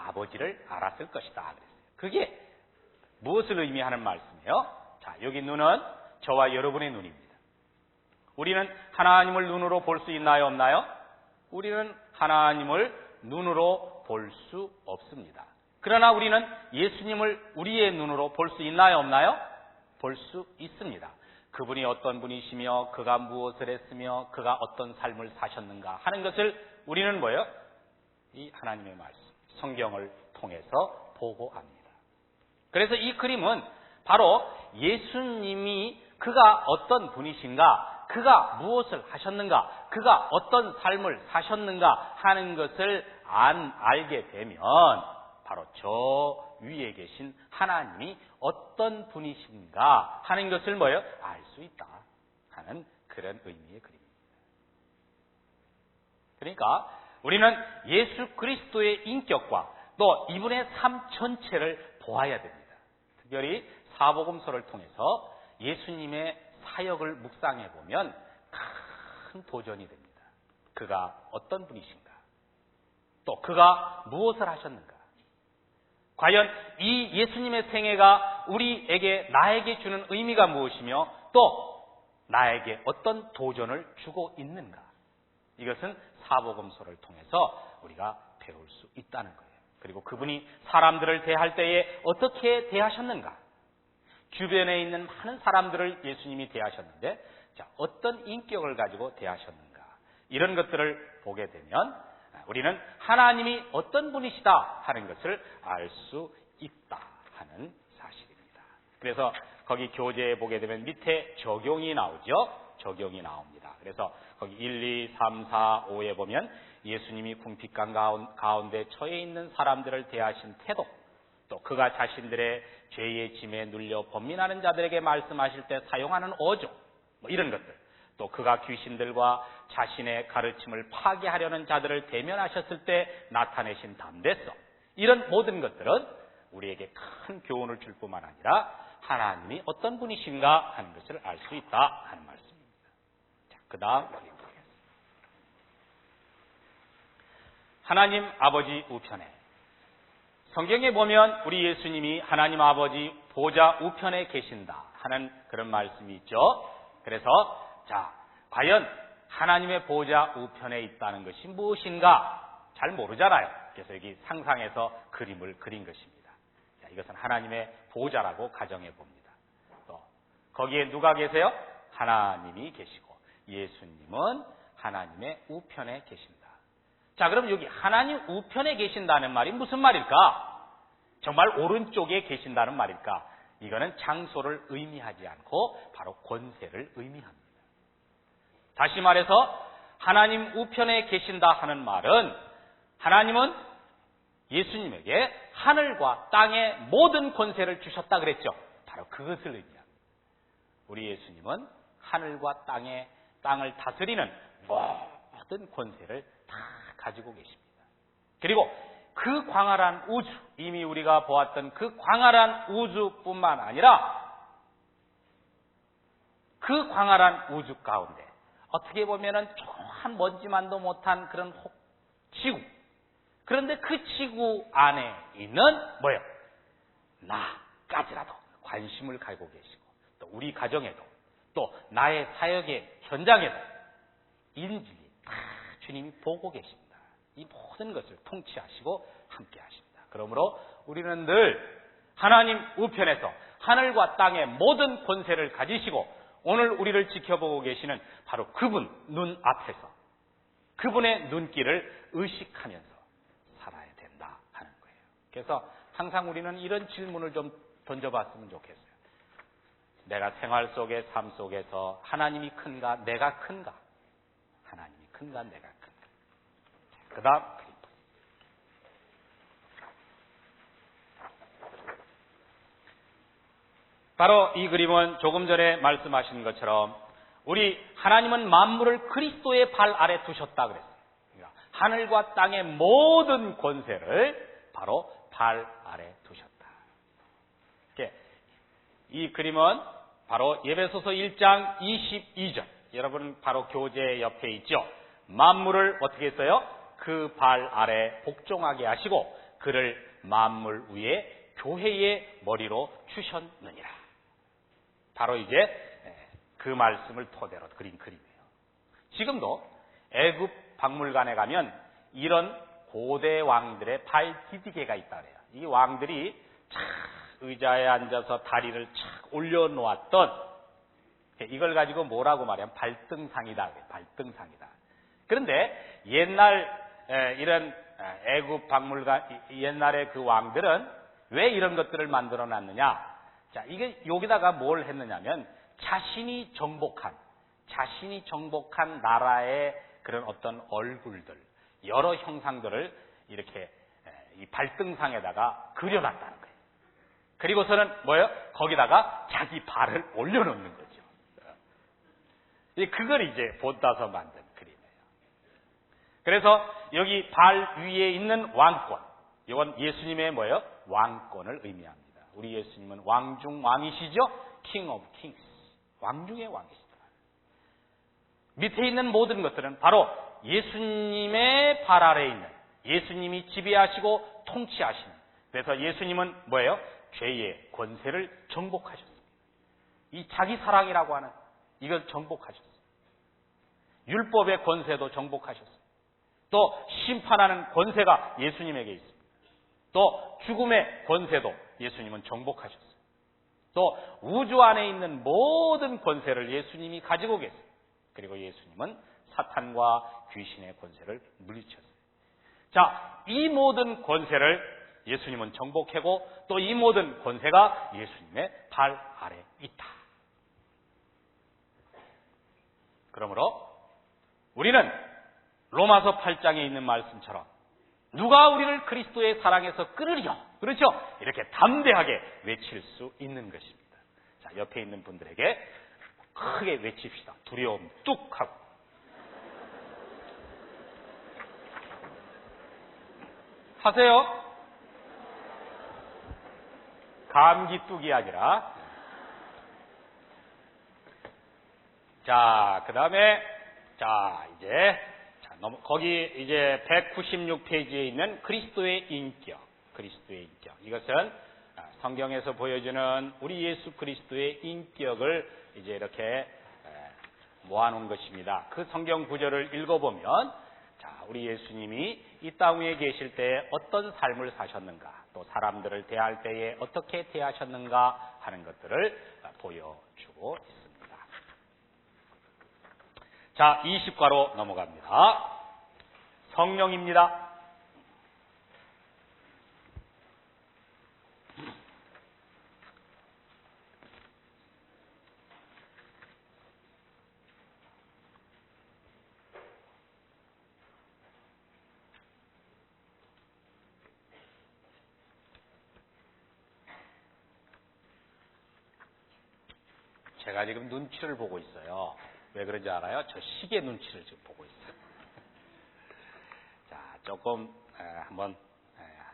아버지를 알았을 것이다. 그랬어요. 그게 무엇을 의미하는 말씀이에요? 자, 여기 눈은 저와 여러분의 눈입니다. 우리는 하나님을 눈으로 볼 수 있나요? 없나요? 우리는 하나님을 눈으로 볼 수 없습니다. 그러나 우리는 예수님을 우리의 눈으로 볼 수 있나요? 없나요? 볼 수 있습니다. 그분이 어떤 분이시며 그가 무엇을 했으며 그가 어떤 삶을 사셨는가 하는 것을 우리는 뭐예요? 이 하나님의 말씀, 성경을 통해서 보고 압니다. 그래서 이 그림은 바로 예수님이 그가 어떤 분이신가, 그가 무엇을 하셨는가, 그가 어떤 삶을 사셨는가 하는 것을 알게 되면 바로 저 위에 계신 하나님이 어떤 분이신가 하는 것을 뭐예요? 알 수 있다 하는 그런 의미의 그림입니다. 그러니까 우리는 예수 그리스도의 인격과 또 이분의 삶 전체를 보아야 됩니다. 특별히 사복음서를 통해서 예수님의 사역을 묵상해 보면 큰 도전이 됩니다. 그가 어떤 분이신가? 또 그가 무엇을 하셨는가? 과연 이 예수님의 생애가 우리에게 나에게 주는 의미가 무엇이며 또 나에게 어떤 도전을 주고 있는가? 이것은 사복음서를 통해서 우리가 배울 수 있다는 거예요. 그리고 그분이 사람들을 대할 때에 어떻게 대하셨는가? 주변에 있는 많은 사람들을 예수님이 대하셨는데 자, 어떤 인격을 가지고 대하셨는가? 이런 것들을 보게 되면 우리는 하나님이 어떤 분이시다 하는 것을 알 수 있다 하는 사실입니다. 그래서 거기 교재에 보게 되면 밑에 적용이 나오죠. 적용이 나옵니다. 그래서 거기 1, 2, 3, 4, 5에 보면 예수님이 궁핍감 가운데 처해 있는 사람들을 대하신 태도, 또 그가 자신들의 죄의 짐에 눌려 번민하는 자들에게 말씀하실 때 사용하는 어조, 뭐 이런 것들, 또 그가 귀신들과 자신의 가르침을 파괴하려는 자들을 대면하셨을 때 나타내신 담대성, 이런 모든 것들은 우리에게 큰 교훈을 줄 뿐만 아니라 하나님이 어떤 분이신가 하는 것을 알 수 있다 하는 말씀입니다. 자, 그 다음 하나님 아버지 우편에, 성경에 보면 우리 예수님이 하나님 아버지 보좌 우편에 계신다 하는 그런 말씀이 있죠. 그래서 자, 과연 하나님의 보좌 우편에 있다는 것이 무엇인가 잘 모르잖아요. 그래서 여기 상상해서 그림을 그린 것입니다. 자, 이것은 하나님의 보좌라고 가정해 봅니다. 또 거기에 누가 계세요? 하나님이 계시고 예수님은 하나님의 우편에 계신다. 자, 그럼 여기 하나님 우편에 계신다는 말이 무슨 말일까? 정말 오른쪽에 계신다는 말일까? 이거는 장소를 의미하지 않고 바로 권세를 의미합니다. 다시 말해서 하나님 우편에 계신다 하는 말은 하나님은 예수님에게 하늘과 땅의 모든 권세를 주셨다 그랬죠. 바로 그것을 의미합니다. 우리 예수님은 하늘과 땅을 다스리는 모든 권세를 다 가지고 계십니다. 그리고 그 광활한 우주, 이미 우리가 보았던 그 광활한 우주뿐만 아니라 그 광활한 우주 가운데 어떻게 보면은 조그만 먼지만도 못한 그런 지구, 그런데 그 지구 안에 있는 뭐예요? 나까지라도 관심을 가지고 계시고, 또 우리 가정에도, 또 나의 사역의 현장에도 인질이 다 주님이 보고 계십니다. 이 모든 것을 통치하시고 함께 하십니다. 그러므로 우리는 늘 하나님 우편에서 하늘과 땅의 모든 권세를 가지시고 오늘 우리를 지켜보고 계시는 바로 그분 눈앞에서 그분의 눈길을 의식하면서 살아야 된다 하는 거예요. 그래서 항상 우리는 이런 질문을 좀 던져봤으면 좋겠어요. 내가 생활 속의 삶 속에서 하나님이 큰가 내가 큰가? 하나님이 큰가 내가 큰가? 그 다음 바로 이 그림은 조금 전에 말씀하신 것처럼 우리 하나님은 만물을 그리스도의 발 아래 두셨다 그랬어요. 하늘과 땅의 모든 권세를 바로 발 아래 두셨다. 이 그림은 바로 에베소서 1장 22절. 여러분 바로 교재 옆에 있죠. 만물을 어떻게 했어요? 그 발 아래 복종하게 하시고 그를 만물 위에 교회의 머리로 주셨느니라. 바로 이제 그 말씀을 토대로 그린 그림이에요. 지금도 애굽 박물관에 가면 이런 고대 왕들의 발 디디개가 있다 그래요. 이 왕들이 착 의자에 앉아서 다리를 착 올려놓았던, 이걸 가지고 뭐라고 말하면 발등상이다. 발등상이다. 그런데 옛날 이런 애굽 박물관 옛날에 그 왕들은 왜 이런 것들을 만들어 놨느냐? 자, 이게 여기다가 뭘 했느냐면 자신이 정복한 나라의 그런 어떤 얼굴들, 여러 형상들을 이렇게 이 발등상에다가 그려놨다는 거예요. 그리고서는 뭐예요? 거기다가 자기 발을 올려놓는 거죠. 그걸 이제 본따서 만든 그림이에요. 그래서 여기 발 위에 있는 왕권, 이건 예수님의 뭐예요? 왕권을 의미합니다. 우리 예수님은 왕중 왕이시죠? King of Kings. 왕중의 왕이시다. 밑에 있는 모든 것들은 바로 예수님의 발 아래에 있는, 예수님이 지배하시고 통치하시는, 그래서 예수님은 뭐예요? 죄의 권세를 정복하셨습니다. 이 자기 사랑이라고 하는 이걸 정복하셨습니다. 율법의 권세도 정복하셨습니다. 또 심판하는 권세가 예수님에게 있습니다. 또 죽음의 권세도 예수님은 정복하셨어요. 또 우주 안에 있는 모든 권세를 예수님이 가지고 계세요. 그리고 예수님은 사탄과 귀신의 권세를 물리쳤어요. 자, 이 모든 권세를 예수님은 정복하고 또 이 모든 권세가 예수님의 발 아래 있다. 그러므로 우리는 로마서 8장에 있는 말씀처럼 누가 우리를 그리스도의 사랑에서 끊으리요? 그렇죠? 이렇게 담대하게 외칠 수 있는 것입니다. 자, 옆에 있는 분들에게 크게 외칩시다. 두려움 뚝 하고. 하세요. 감기 뚝이 아니라. 자, 그 다음에, 거기 이제 196페이지에 있는 그리스도의 인격. 이것은 성경에서 보여주는 우리 예수 그리스도의 인격을 이제 이렇게 모아놓은 것입니다. 그 성경 구절을 읽어보면, 자, 우리 예수님이 이 땅 위에 계실 때 어떤 삶을 사셨는가, 또 사람들을 대할 때에 어떻게 대하셨는가 하는 것들을 보여주고 있습니다. 자, 20과로 넘어갑니다. 성령입니다. 제가 지금 눈치를 보고 있어요. 왜 그런지 알아요? 저 시계 눈치를 지금 보고 있어요. 자, 조금 한번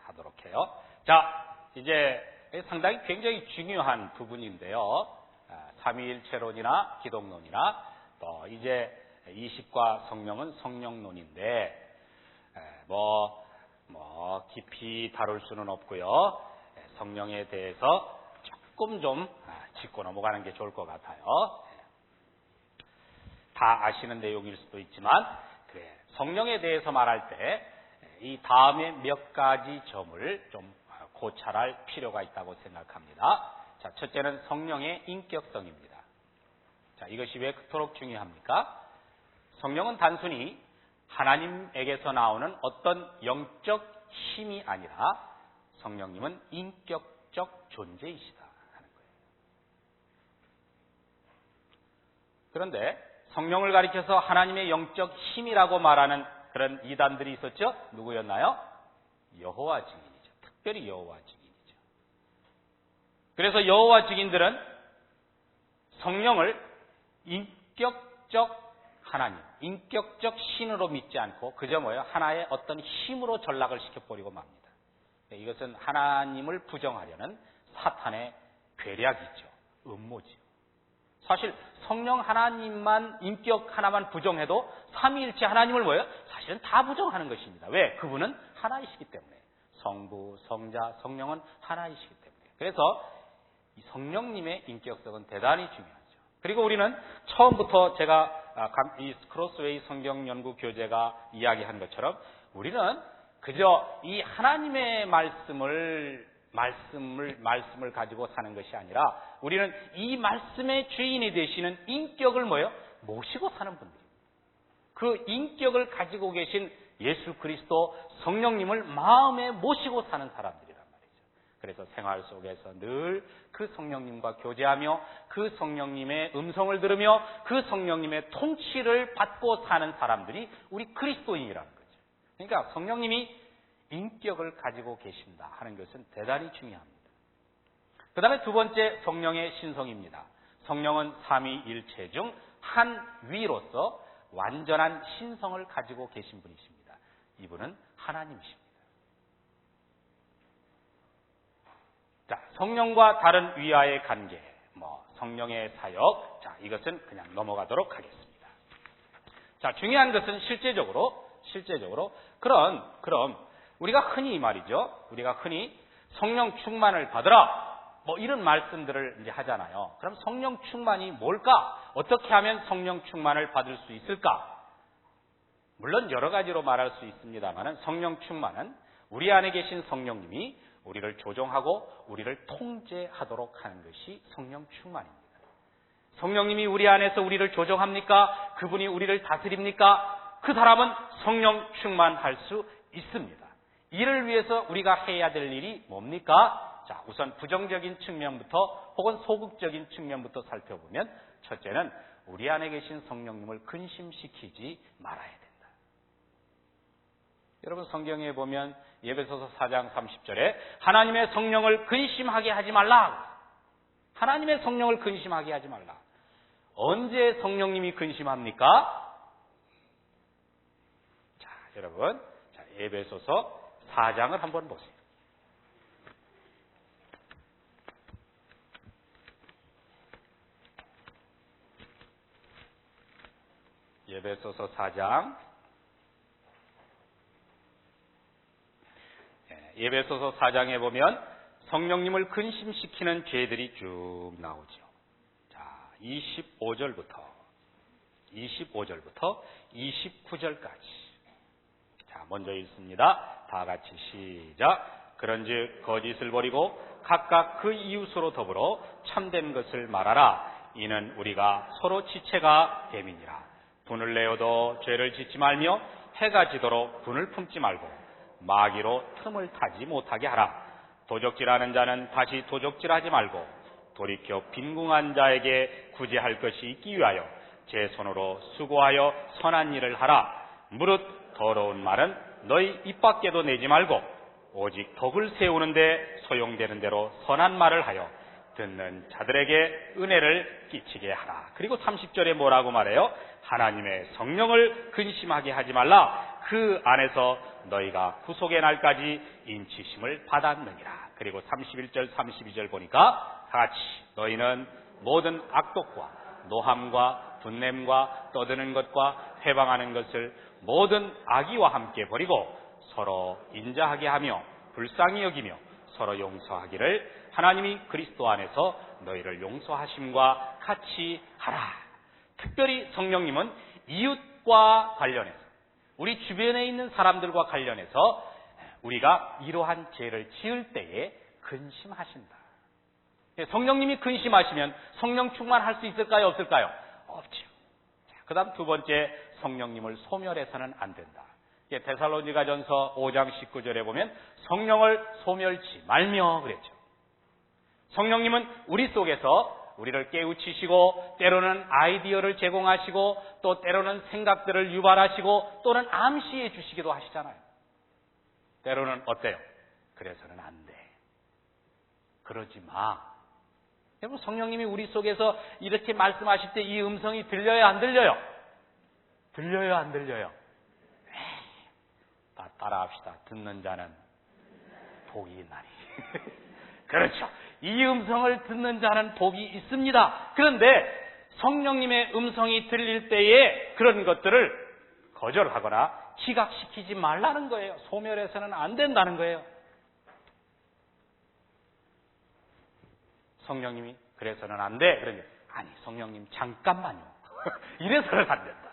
하도록 해요. 자, 이제 상당히 굉장히 중요한 부분인데요. 삼위일체론이나 기독론이나 또 이제 20과 성령은 성령론인데 깊이 다룰 수는 없고요. 성령에 대해서 조금 좀 짚고 넘어가는 게 좋을 것 같아요. 다 아시는 내용일 수도 있지만 성령에 대해서 말할 때 이 다음에 몇 가지 점을 좀 고찰할 필요가 있다고 생각합니다. 자, 첫째는 성령의 인격성입니다. 자, 이것이 왜 그토록 중요합니까? 성령은 단순히 하나님에게서 나오는 어떤 영적 힘이 아니라 성령님은 인격적 존재이시다 하는 거예요. 그런데 성령을 가리켜서 하나님의 영적 힘이라고 말하는 그런 이단들이 있었죠? 누구였나요? 여호와 증인이죠. 특별히 여호와 증인이죠. 그래서 여호와 증인들은 성령을 인격적 하나님, 인격적 신으로 믿지 않고 그저 하나의 어떤 힘으로 전락을 시켜버리고 맙니다. 이것은 하나님을 부정하려는 사탄의 괴략이죠. 음모지요. 사실 성령 하나님만 인격 하나만 부정해도 삼위일체 하나님을 사실은 다 부정하는 것입니다. 왜? 그분은 하나이시기 때문에. 성부, 성자, 성령은 하나이시기 때문에. 그래서 이 성령님의 인격성은 대단히 중요하죠. 그리고 우리는 처음부터 제가 이 크로스웨이 성경 연구 교재가 이야기한 것처럼 우리는 그저 이 하나님의 말씀을 가지고 사는 것이 아니라 우리는 이 말씀의 주인이 되시는 인격을 모시고 사는 분들입니다. 그 인격을 가지고 계신 예수 그리스도 성령님을 마음에 모시고 사는 사람들이란 말이죠. 그래서 생활 속에서 늘 그 성령님과 교제하며 그 성령님의 음성을 들으며 그 성령님의 통치를 받고 사는 사람들이 우리 그리스도인이라는 거죠. 그러니까 성령님이 인격을 가지고 계신다 하는 것은 대단히 중요합니다. 그 다음에 두 번째 성령의 신성입니다. 성령은 삼위일체 중 한 위로서 완전한 신성을 가지고 계신 분이십니다. 이분은 하나님이십니다. 자, 성령과 다른 위와의 관계, 성령의 사역, 자, 이것은 그냥 넘어가도록 하겠습니다. 자, 중요한 것은 실제적으로 그럼 우리가 흔히 말이죠. 우리가 흔히 성령 충만을 받으라. 이런 말씀들을 이제 하잖아요. 그럼 성령 충만이 뭘까? 어떻게 하면 성령 충만을 받을 수 있을까? 물론 여러 가지로 말할 수 있습니다만 성령 충만은 우리 안에 계신 성령님이 우리를 조종하고 우리를 통제하도록 하는 것이 성령 충만입니다. 성령님이 우리 안에서 우리를 조종합니까? 그분이 우리를 다스립니까? 그 사람은 성령 충만할 수 있습니다. 이를 위해서 우리가 해야 될 일이 뭡니까? 자, 우선 부정적인 측면부터 혹은 소극적인 측면부터 살펴보면 첫째는 우리 안에 계신 성령님을 근심시키지 말아야 된다. 여러분 성경에 보면 에베소서 4장 30절에 하나님의 성령을 근심하게 하지 말라. 하나님의 성령을 근심하게 하지 말라. 언제 성령님이 근심합니까? 자, 여러분, 에베소서 4장을 한번 보세요. 에베소서 4장. 에베소서 4장에 보면 성령님을 근심시키는 죄들이 쭉 나오죠. 자, 25절부터 29절까지. 자, 먼저 읽습니다. 다 같이 시작. 그런즉 거짓을 버리고 각각 그 이웃으로 더불어 참된 것을 말하라. 이는 우리가 서로 지체가 됨이니라. 분을 내어도 죄를 짓지 말며 해가 지도록 분을 품지 말고 마귀로 틈을 타지 못하게 하라. 도적질하는 자는 다시 도적질하지 말고 돌이켜 빈궁한 자에게 구제할 것이 있기 위하여 제 손으로 수고하여 선한 일을 하라. 무릇 더러운 말은 너희 입 밖에도 내지 말고 오직 덕을 세우는데 소용되는 대로 선한 말을 하여 듣는 자들에게 은혜를 끼치게 하라. 그리고 30절에 뭐라고 말해요? 하나님의 성령을 근심하게 하지 말라. 그 안에서 너희가 구속의 날까지 인치심을 받았느니라. 그리고 31절 32절 보니까 다 같이 너희는 모든 악독과 노함과 분냄과 떠드는 것과 회방하는 것을 모든 악의와 함께 버리고 서로 인자하게 하며 불쌍히 여기며 서로 용서하기를 하나님이 그리스도 안에서 너희를 용서하심과 같이 하라. 특별히 성령님은 이웃과 관련해서, 우리 주변에 있는 사람들과 관련해서 우리가 이러한 죄를 지을 때에 근심하신다. 성령님이 근심하시면 성령 충만할 수 있을까요? 없을까요? 없죠. 그 다음 두 번째, 성령님을 소멸해서는 안 된다. 데살로니가전서 5장 19절에 보면 성령을 소멸치 말며 그랬죠. 성령님은 우리 속에서 우리를 깨우치시고 때로는 아이디어를 제공하시고 또 때로는 생각들을 유발하시고 또는 암시해 주시기도 하시잖아요. 때로는 어때요? 그래서는 안 돼. 그러지 마. 여러분, 성령님이 우리 속에서 이렇게 말씀하실 때 이 음성이 들려요, 안 들려요? 들려요, 안 들려요? 다 따라합시다. 듣는 자는 복이 있나니. 그렇죠. 이 음성을 듣는 자는 복이 있습니다. 그런데 성령님의 음성이 들릴 때에 그런 것들을 거절하거나 기각시키지 말라는 거예요. 소멸해서는 안 된다는 거예요. 성령님이 그래서는 안 돼. 그러면 아니, 성령님 잠깐만요. 이래서는 안 된다.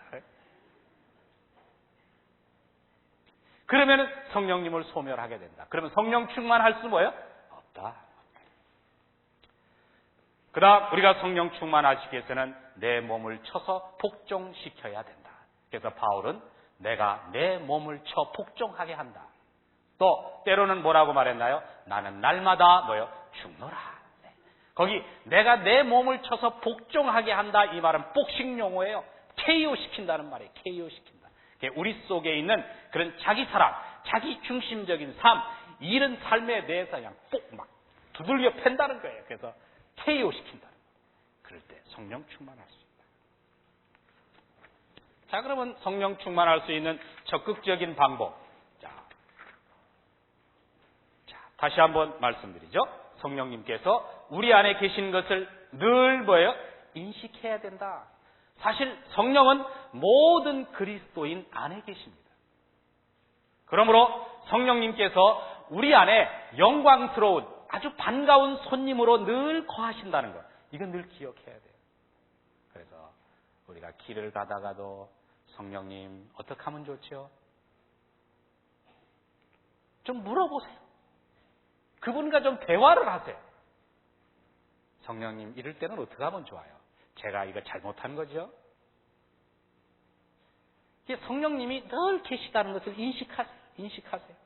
그러면 성령님을 소멸하게 된다. 그러면 성령 충만할 수 뭐예요? 없다. 그 다음 우리가 성령 충만하시기 위해서는 내 몸을 쳐서 복종시켜야 된다. 그래서 바울은 내가 내 몸을 쳐 복종하게 한다. 또 때로는 뭐라고 말했나요? 나는 날마다 뭐요? 죽노라. 거기 내가 내 몸을 쳐서 복종하게 한다. 이 말은 복식 용어예요. KO 시킨다는 말이에요. KO 시킨다. 우리 속에 있는 그런 자기 사랑, 자기 중심적인 삶, 이런 삶에 대해서 그냥 꼭 막 두들겨 팬다는 거예요. 그래서 KO 시킨다. 그럴 때 성령 충만할 수 있다. 자, 그러면 성령 충만할 수 있는 적극적인 방법. 자, 다시 한번 말씀드리죠. 성령님께서 우리 안에 계신 것을 늘 뭐예요? 인식해야 된다. 사실 성령은 모든 그리스도인 안에 계십니다. 그러므로 성령님께서 우리 안에 영광스러운 아주 반가운 손님으로 늘 거하신다는 것, 이건 늘 기억해야 돼요. 그래서 우리가 길을 가다가도 성령님 어떻게 하면 좋죠? 좀 물어보세요. 그분과 좀 대화를 하세요. 성령님 이럴 때는 어떻게 하면 좋아요? 제가 이거 잘못한 거죠? 성령님이 늘 계시다는 것을 인식하세요.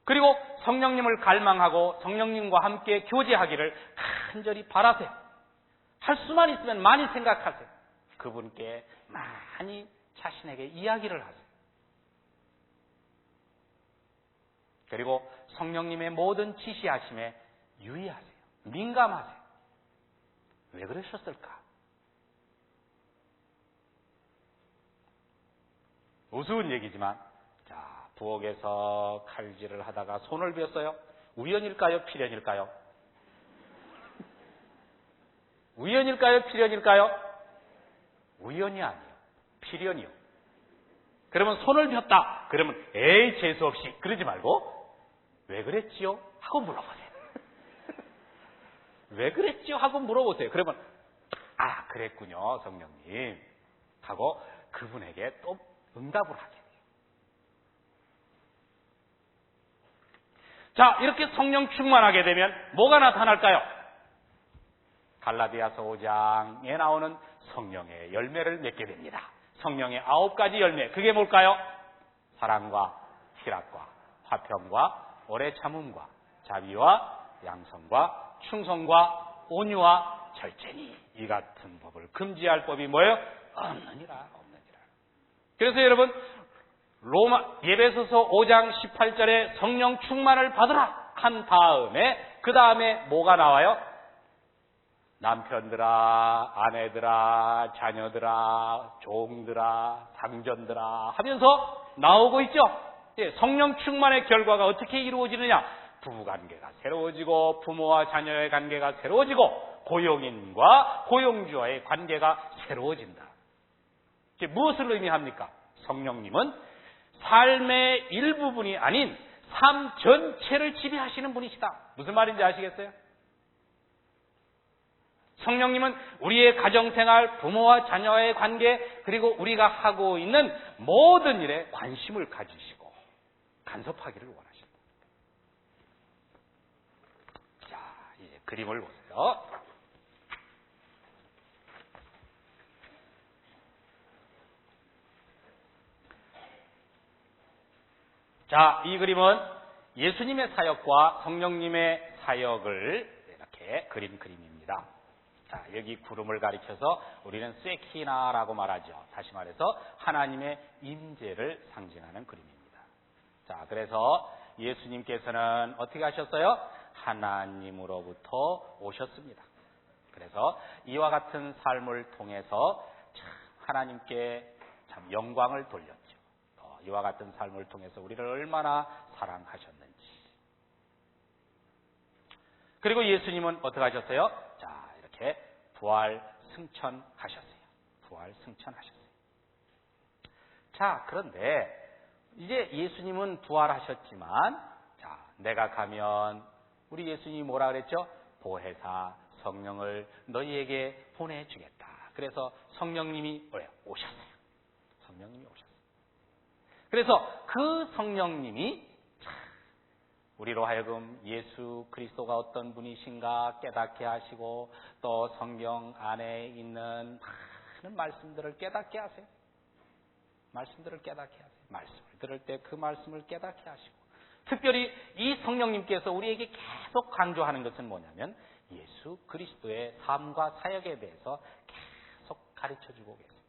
그리고 성령님을 갈망하고 성령님과 함께 교제하기를 간절히 바라세요. 할 수만 있으면 많이 생각하세요. 그분께 많이 자신에게 이야기를 하세요. 그리고 성령님의 모든 지시하심에 유의하세요. 민감하세요. 왜 그러셨을까? 우스운 얘기지만, 자, 부엌에서 칼질을 하다가 손을 베었어요. 우연일까요? 필연일까요? 우연일까요? 필연일까요? 우연이 아니에요. 필연이요. 그러면 손을 폈다. 그러면 에이 재수없이 그러지 말고 왜 그랬지요? 하고 물어보세요. 왜 그랬지요? 하고 물어보세요. 그러면 아 그랬군요 성령님 하고 그분에게 또 응답을 하게 돼요. 자, 이렇게 성령 충만하게 되면 뭐가 나타날까요? 갈라디아서 5장에 나오는 성령의 열매를 맺게 됩니다. 성령의 9가지 열매, 그게 뭘까요? 사랑과 희락과 화평과 오래 참음과 자비와 양성과 충성과 온유와 절제니 이 같은 법을 금지할 법이 뭐예요? 없느니라. 그래서 여러분 예배소서 5장 18절에 성령 충만을 받으라. 한 다음에 그 다음에 뭐가 나와요? 남편들아, 아내들아, 자녀들아, 종들아, 상전들아 하면서 나오고 있죠. 예, 성령 충만의 결과가 어떻게 이루어지느냐? 부부관계가 새로워지고 부모와 자녀의 관계가 새로워지고 고용인과 고용주와의 관계가 새로워진다. 이게 무엇을 의미합니까? 성령님은 삶의 일부분이 아닌 삶 전체를 지배하시는 분이시다. 무슨 말인지 아시겠어요? 성령님은 우리의 가정생활, 부모와 자녀의 관계, 그리고 우리가 하고 있는 모든 일에 관심을 가지시고 간섭하기를 원하십니다. 자, 이제 그림을 보세요. 자, 이 그림은 예수님의 사역과 성령님의 사역을 이렇게 그린 그림입니다. 자, 여기 구름을 가리켜서 우리는 쇠키나라고 말하죠. 다시 말해서 하나님의 임재를 상징하는 그림입니다. 자, 그래서 예수님께서는 어떻게 하셨어요? 하나님으로부터 오셨습니다. 그래서 이와 같은 삶을 통해서 참 하나님께 참 영광을 돌렸죠. 이와 같은 삶을 통해서 우리를 얼마나 사랑하셨는지. 그리고 예수님은 어떻게 하셨어요? 자, 이렇게 부활 승천하셨어요. 부활 승천하셨어요. 자, 그런데 이제 예수님은 부활하셨지만, 자, 내가 가면 우리 예수님이 뭐라 그랬죠? 보혜사 성령을 너희에게 보내주겠다. 그래서 성령님이 오셨어요. 성령님이 오셨어요. 그래서 그 성령님이 우리로 하여금 예수 그리스도가 어떤 분이신가 깨닫게 하시고 또 성경 안에 있는 많은 말씀들을 깨닫게 하세요. 말씀들을 깨닫게 하세요. 말씀을 들을 때 그 말씀을 깨닫게 하시고 특별히 이 성령님께서 우리에게 계속 강조하는 것은 뭐냐면 예수 그리스도의 삶과 사역에 대해서 계속 가르쳐주고 계세요.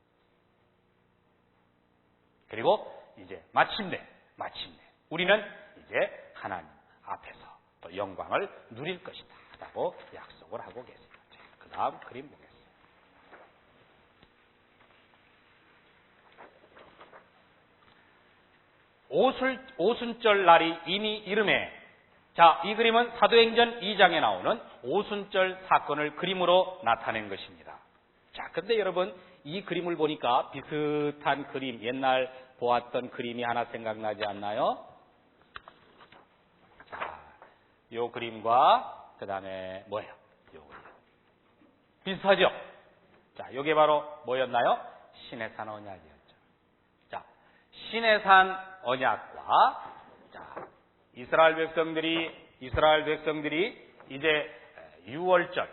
그리고 이제 마침내 우리는 이제 하나님 앞에서 또 영광을 누릴 것이다 라고 약속을 하고 계세요. 그 다음 그림 보겠습니다. 오순절 날이 이미 이르매. 자, 이 그림은 사도행전 2장에 나오는 오순절 사건을 그림으로 나타낸 것입니다. 자, 근데 여러분 이 그림을 보니까 비슷한 그림, 옛날 보았던 그림이 하나 생각나지 않나요? 자, 요 그림과 그 다음에 뭐예요? 요 그림. 비슷하죠? 자, 요게 바로 뭐였나요? 시내산 언약이었죠. 자, 시내산 언약과 자, 이스라엘 백성들이 이제 6월절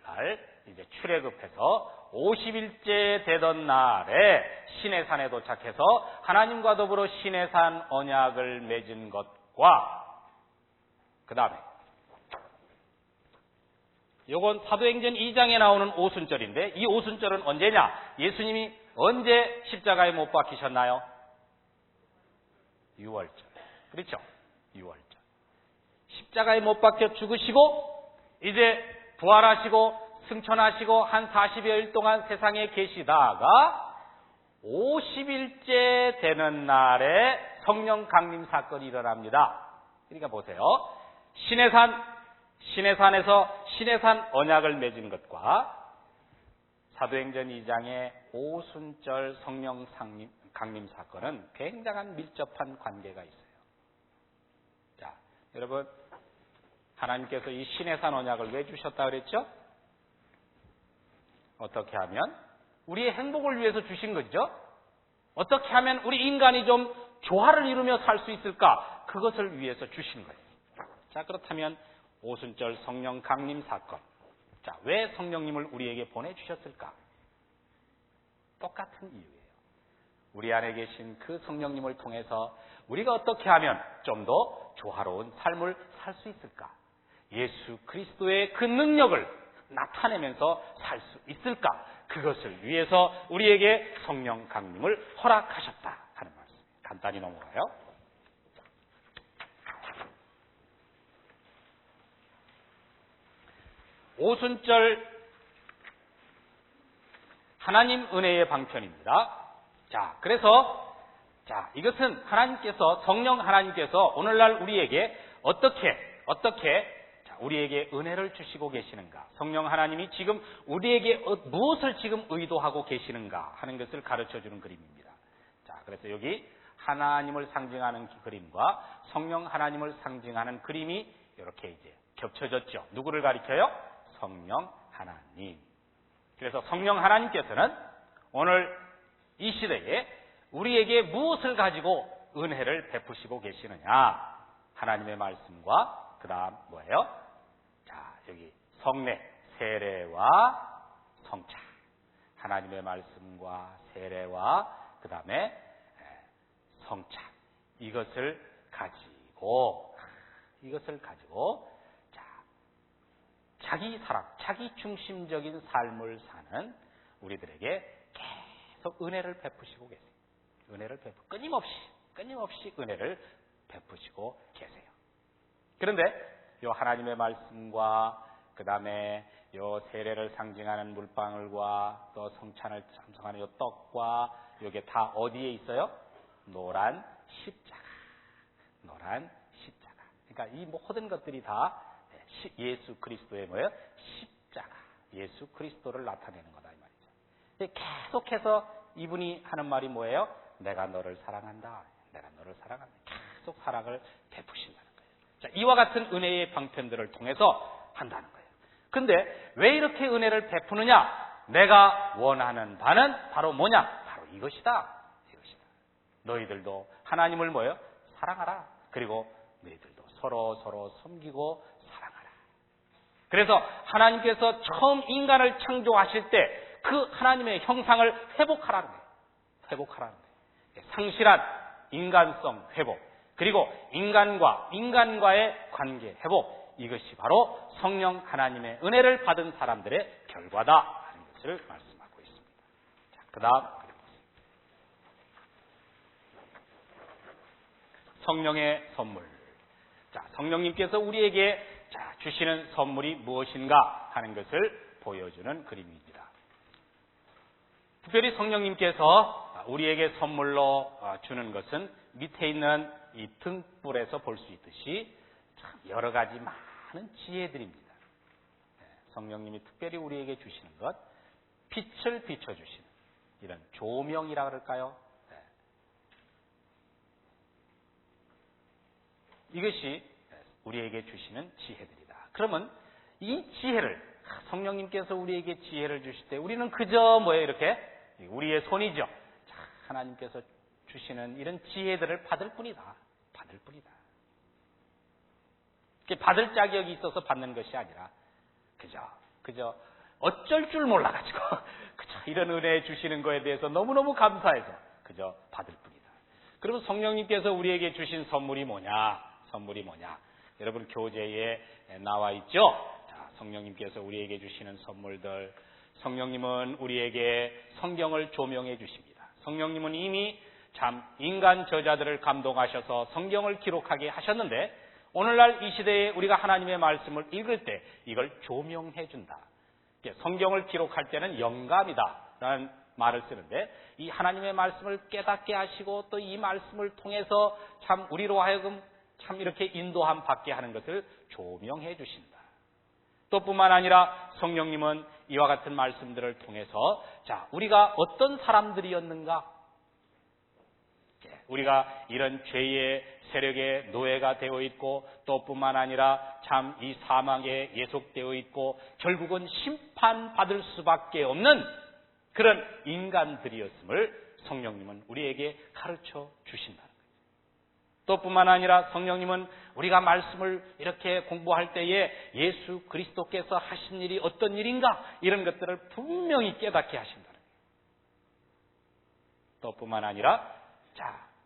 날 이제 출애굽해서 50일째 되던 날에 시내산에 도착해서 하나님과 더불어 시내산 언약을 맺은 것과 그 다음에 요건 사도행전 2장에 나오는 오순절인데 이 오순절은 언제냐? 예수님이 언제 십자가에 못 박히셨나요? 6월절. 그렇죠? 6월절. 십자가에 못 박혀 죽으시고 이제 부활하시고 승천하시고 한 40여일 동안 세상에 계시다가 50일째 되는 날에 성령 강림 사건이 일어납니다. 그러니까 보세요. 시내산에서 시내산 언약을 맺은 것과 사도행전 2장의 오순절 성령 강림 사건은 굉장한 밀접한 관계가 있어요. 자, 여러분 하나님께서 이 시내산 언약을 왜 주셨다 그랬죠? 어떻게 하면? 우리의 행복을 위해서 주신 거죠. 어떻게 하면 우리 인간이 좀 조화를 이루며 살 수 있을까? 그것을 위해서 주신 거예요. 자, 그렇다면 오순절 성령 강림 사건. 자, 왜 성령님을 우리에게 보내주셨을까? 똑같은 이유예요. 우리 안에 계신 그 성령님을 통해서 우리가 어떻게 하면 좀 더 조화로운 삶을 살 수 있을까? 예수 그리스도의 그 능력을 나타내면서 살 수 있을까? 그것을 위해서 우리에게 성령 강림을 허락하셨다 하는 말씀. 간단히 넘어가요. 오순절 하나님 은혜의 방편입니다. 자, 그래서 이것은 하나님께서, 성령 하나님께서 오늘날 우리에게 어떻게 우리에게 은혜를 주시고 계시는가, 성령 하나님이 지금 우리에게 무엇을 지금 의도하고 계시는가 하는 것을 가르쳐 주는 그림입니다. 자, 그래서 여기 하나님을 상징하는 그림과 성령 하나님을 상징하는 그림이 이렇게 이제 겹쳐졌죠. 누구를 가리켜요? 성령 하나님. 그래서 성령 하나님께서는 오늘 이 시대에 우리에게 무엇을 가지고 은혜를 베푸시고 계시느냐? 하나님의 말씀과 그 다음 뭐예요? 자, 여기 성례, 세례와 성찬. 하나님의 말씀과 세례와 그 다음에 성찬. 이것을 가지고 자기 사랑, 자기 중심적인 삶을 사는 우리들에게 계속 은혜를 베푸시고 계세요. 끊임없이 은혜를 베푸시고 계세요. 그런데 요 하나님의 말씀과 그 다음에 요 세례를 상징하는 물방울과 또 성찬을 상징하는 요 떡과 요게 다 어디에 있어요? 노란 십자가. 그러니까 이 모든 것들이 다 예수 그리스도의 뭐예요? 십자가. 예수 그리스도를 나타내는 거다 이 말이죠. 계속해서 이분이 하는 말이 뭐예요? 내가 너를 사랑한다. 계속 사랑을 베푸신다는 거예요. 자, 이와 같은 은혜의 방편들을 통해서 한다는 거예요. 근데 왜 이렇게 은혜를 베푸느냐? 내가 원하는 바는 바로 뭐냐? 바로 이것이다. 너희들도 하나님을 뭐예요? 사랑하라. 그리고 너희들도 서로 섬기고 사랑하라. 그래서 하나님께서 처음 인간을 창조하실 때 그 하나님의 형상을 회복하라는 거예요. 상실한 인간성 회복, 그리고 인간과의 관계 회복, 이것이 바로 성령 하나님의 은혜를 받은 사람들의 결과다 하는 것을 말씀하고 있습니다. 자, 그 다음 성령의 선물. 자, 성령님께서 우리에게 주시는 선물이 무엇인가 하는 것을 보여주는 그림입니다. 특별히 성령님께서 우리에게 선물로 주는 것은 밑에 있는 이 등불에서 볼 수 있듯이 참 여러 가지 많은 지혜들입니다. 성령님이 특별히 우리에게 주시는 것, 빛을 비춰주시는 이런 조명이라 그럴까요? 이것이 우리에게 주시는 지혜들이다. 그러면 이 지혜를, 성령님께서 우리에게 지혜를 주실 때 우리는 그저 뭐예요? 이렇게 우리의 손이죠. 하나님께서 주시는 이런 지혜들을 받을 뿐이다. 받을 자격이 있어서 받는 것이 아니라 그저 어쩔 줄 몰라가지고 그저 이런 은혜 주시는 거에 대해서 너무너무 감사해서 그저 받을 뿐이다. 그러면 성령님께서 우리에게 주신 선물이 뭐냐? 여러분 교재에 나와 있죠? 자, 성령님께서 우리에게 주시는 선물들. 성령님은 우리에게 성경을 조명해 주십니다. 성령님은 이미 참 인간 저자들을 감동하셔서 성경을 기록하게 하셨는데 오늘날 이 시대에 우리가 하나님의 말씀을 읽을 때 이걸 조명해 준다. 성경을 기록할 때는 영감이다라는 말을 쓰는데 이 하나님의 말씀을 깨닫게 하시고 또 이 말씀을 통해서 참 우리로 하여금 참 이렇게 인도함 받게 하는 것을 조명해 주신다. 또 뿐만 아니라 성령님은 이와 같은 말씀들을 통해서 우리가 어떤 사람들이었는가, 우리가 이런 죄의 세력의 노예가 되어 있고 또 뿐만 아니라 참 이 사망에 예속되어 있고 결국은 심판받을 수밖에 없는 그런 인간들이었음을 성령님은 우리에게 가르쳐 주신다는 거예요. 또 뿐만 아니라 성령님은 우리가 말씀을 이렇게 공부할 때에 예수 그리스도께서 하신 일이 어떤 일인가 이런 것들을 분명히 깨닫게 하신다는 거예요. 또 뿐만 아니라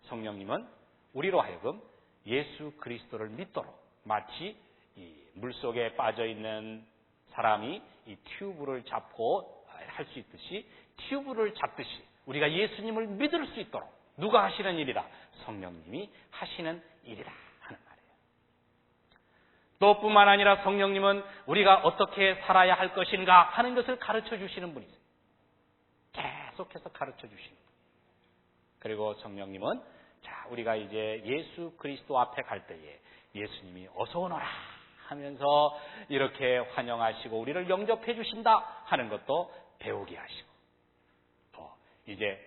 성령님은 우리로 하여금 예수 그리스도를 믿도록 마치 이 물속에 빠져있는 사람이 이 튜브를 잡고 할 수 있듯이 튜브를 잡듯이 우리가 예수님을 믿을 수 있도록 누가 하시는 일이다? 성령님이 하시는 일이다 하는 말이에요. 또 뿐만 아니라 성령님은 우리가 어떻게 살아야 할 것인가 하는 것을 가르쳐 주시는 분이세요. 계속해서 가르쳐 주시는 분. 그리고 성령님은 자, 우리가 이제 예수 그리스도 앞에 갈 때에 예수님이 어서 오너라 하면서 이렇게 환영하시고 우리를 영접해 주신다 하는 것도 배우게 하시고, 또 이제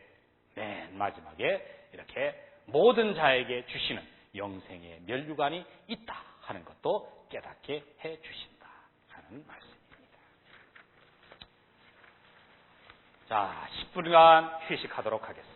맨 마지막에 이렇게 모든 자에게 주시는 영생의 면류관이 있다 하는 것도 깨닫게 해 주신다 하는 말씀입니다. 자, 10분간 휴식하도록 하겠습니다.